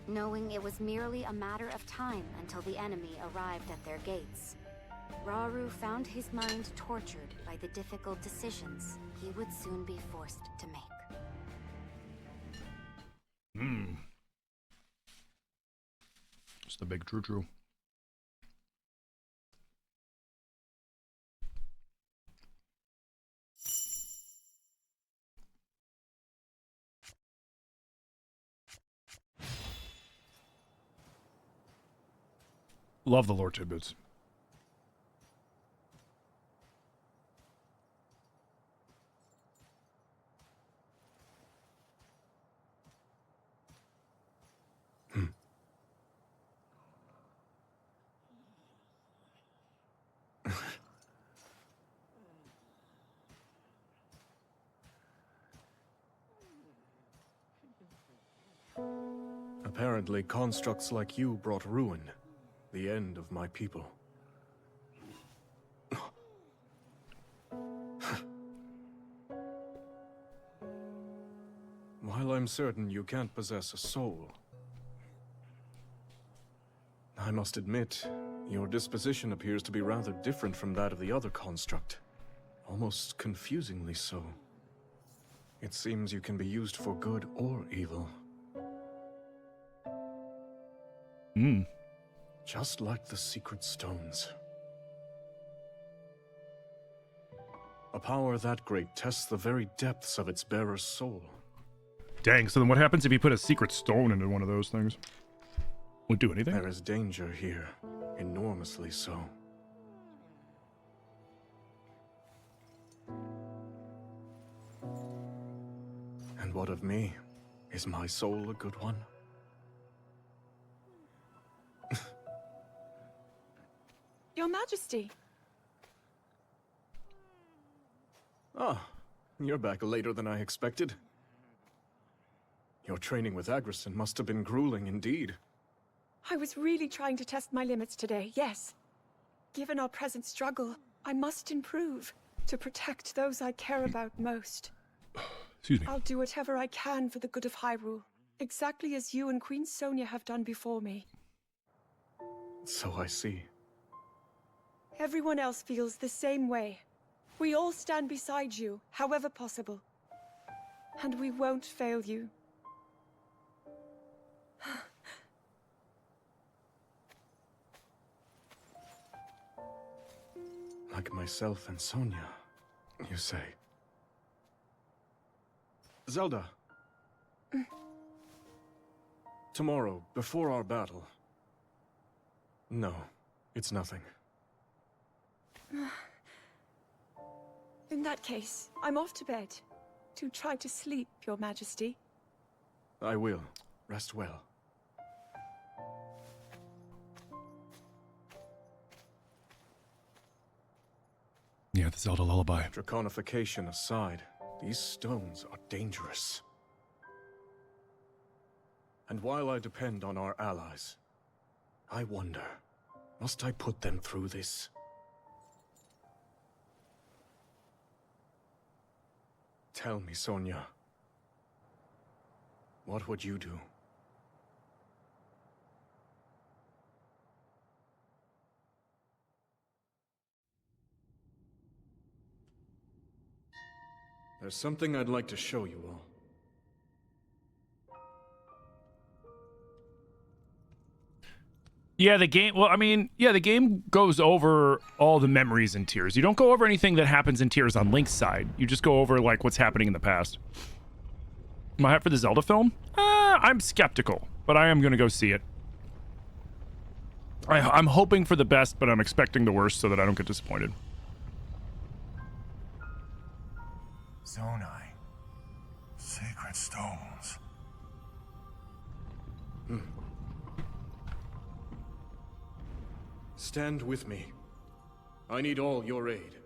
Knowing it was merely a matter of time until the enemy arrived at their gates, Rauru found his mind tortured by the difficult decisions he would soon be forced to make. It's the big true. Love the lore tidbits. Apparently, constructs like you brought ruin, the end of my people. While I'm certain you can't possess a soul, I must admit, your disposition appears to be rather different from that of the other construct. Almost confusingly so. It seems you can be used for good or evil. Just like the secret stones. A power that great tests the very depths of its bearer's soul. Dang, so then what happens if you put a secret stone into one of those things? Won't do anything? There is danger here, enormously so. And what of me? Is my soul a good one? Your Majesty. Ah, you're back later than I expected. Your training with Agrison must have been grueling indeed. I was really trying to test my limits today, yes. Given our present struggle, I must improve to protect those I care about most. Excuse me. I'll do whatever I can for the good of Hyrule, exactly as you and Queen Sonia have done before me. So I see. Everyone else feels the same way. We all stand beside you, however possible. And we won't fail you. Like myself and Sonia, you say. Zelda. Tomorrow, before our battle. No, it's nothing. In that case, I'm off to bed. To try to sleep, Your Majesty. I will. Rest well. Yeah, the Zelda lullaby. Draconification aside, these stones are dangerous. And while I depend on our allies, I wonder, must I put them through this? Tell me, Sonia. What would you do? There's something I'd like to show you all. Yeah, the game. Well, I mean, yeah, the game goes over all the memories in Tears. You don't go over anything that happens in Tears on Link's side. You just go over like what's happening in the past. Am I hyped for the Zelda film? I'm skeptical, but I am gonna go see it. I'm hoping for the best, but I'm expecting the worst so that I don't get disappointed. Zonai. Sacred stones. Stand with me. I need all your aid.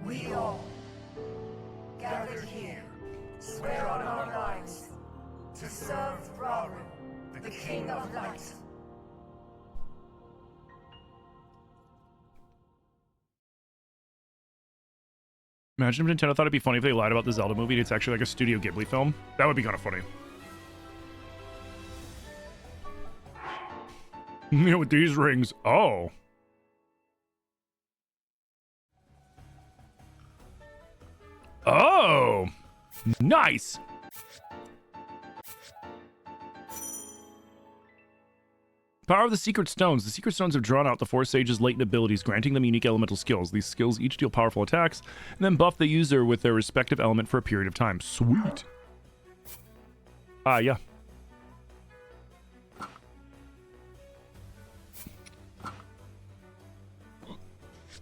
We all, gathered here, swear on our lives to serve Rauru, the King of Light. Imagine if Nintendo thought it'd be funny if they lied about the Zelda movie and it's actually like a Studio Ghibli film. That would be kind of funny. You know, with these rings. Oh. Oh. Nice. Power of the Secret Stones. The Secret Stones have drawn out the four sages' latent abilities, granting them unique elemental skills. These skills each deal powerful attacks, and then buff the user with their respective element for a period of time. Sweet. Yeah.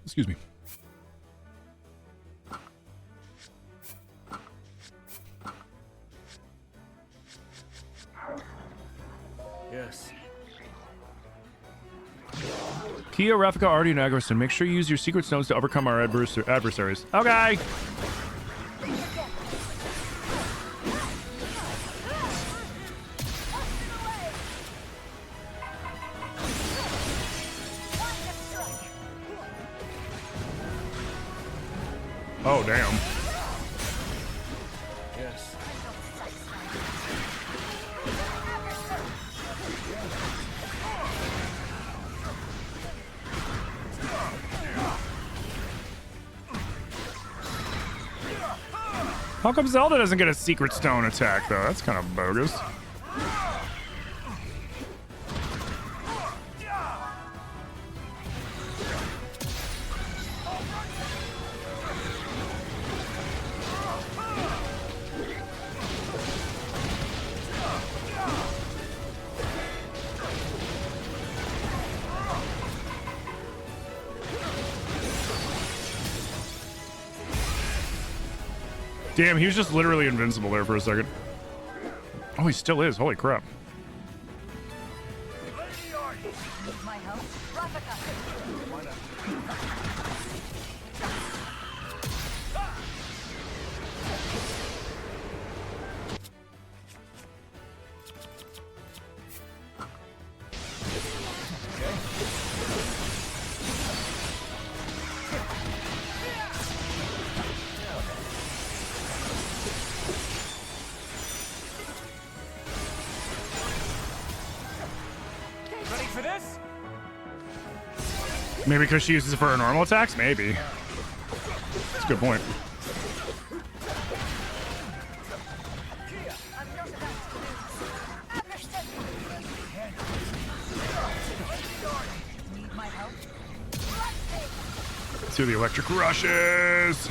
Excuse me. Yes. Kia, Rafika, Artie, and Agrison. Make sure you use your secret stones to overcome our adversaries. Okay. Oh, damn. Yes. How come Zelda doesn't get a secret stone attack, though? That's kind of bogus. Damn, he was just literally invincible there for a second. Oh, he still is. Holy crap. My help? Ready for this? Maybe because she uses it for her normal attacks? Maybe. That's a good point. I'm not about to lose. Understood. Need my help? To the electric rushes.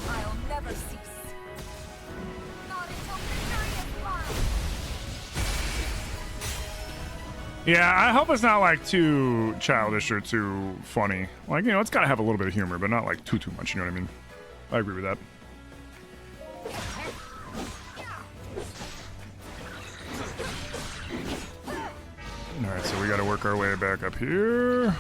I'll never cease. Not until victory is mine. Yeah, I hope it's not like too childish or too funny. Like, you know, it's got to have a little bit of humor, but not like too much. You know what I mean? I agree with that. All right, so we got to work our way back up here.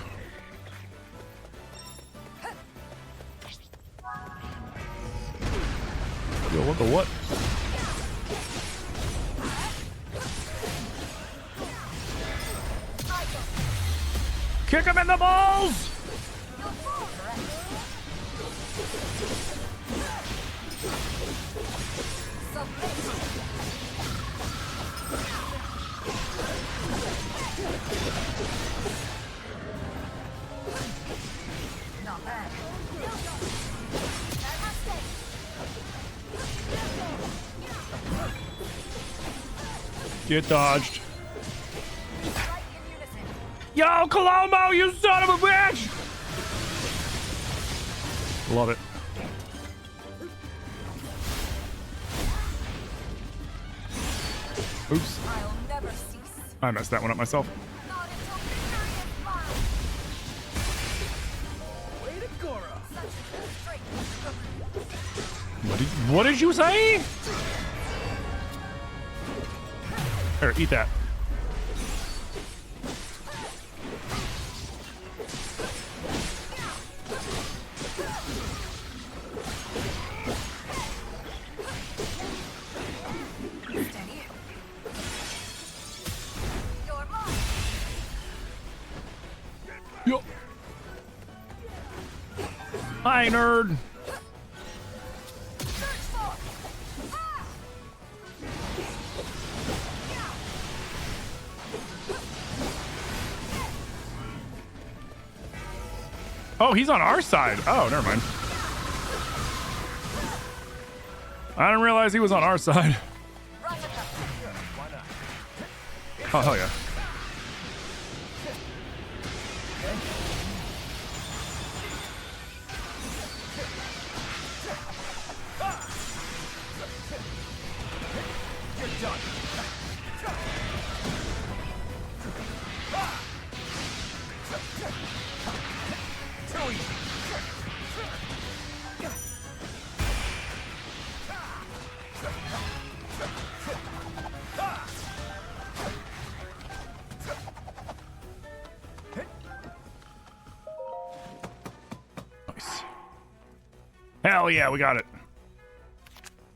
Yo, what the what? Kick him in the balls! Not bad. Get dodged. Yo, Colombo, you son of a bitch! Love it. Oops. I'll never cease. I messed that one up myself. Not until victory is mine. Way to Gora! Such strength. What did you say? Here, eat that. Steady. You're mine. Yo. Hi, nerd. Search for. Ah! Oh, he's on our side. Oh, never mind. I didn't realize he was on our side. Oh, hell yeah. Hell yeah, we got it.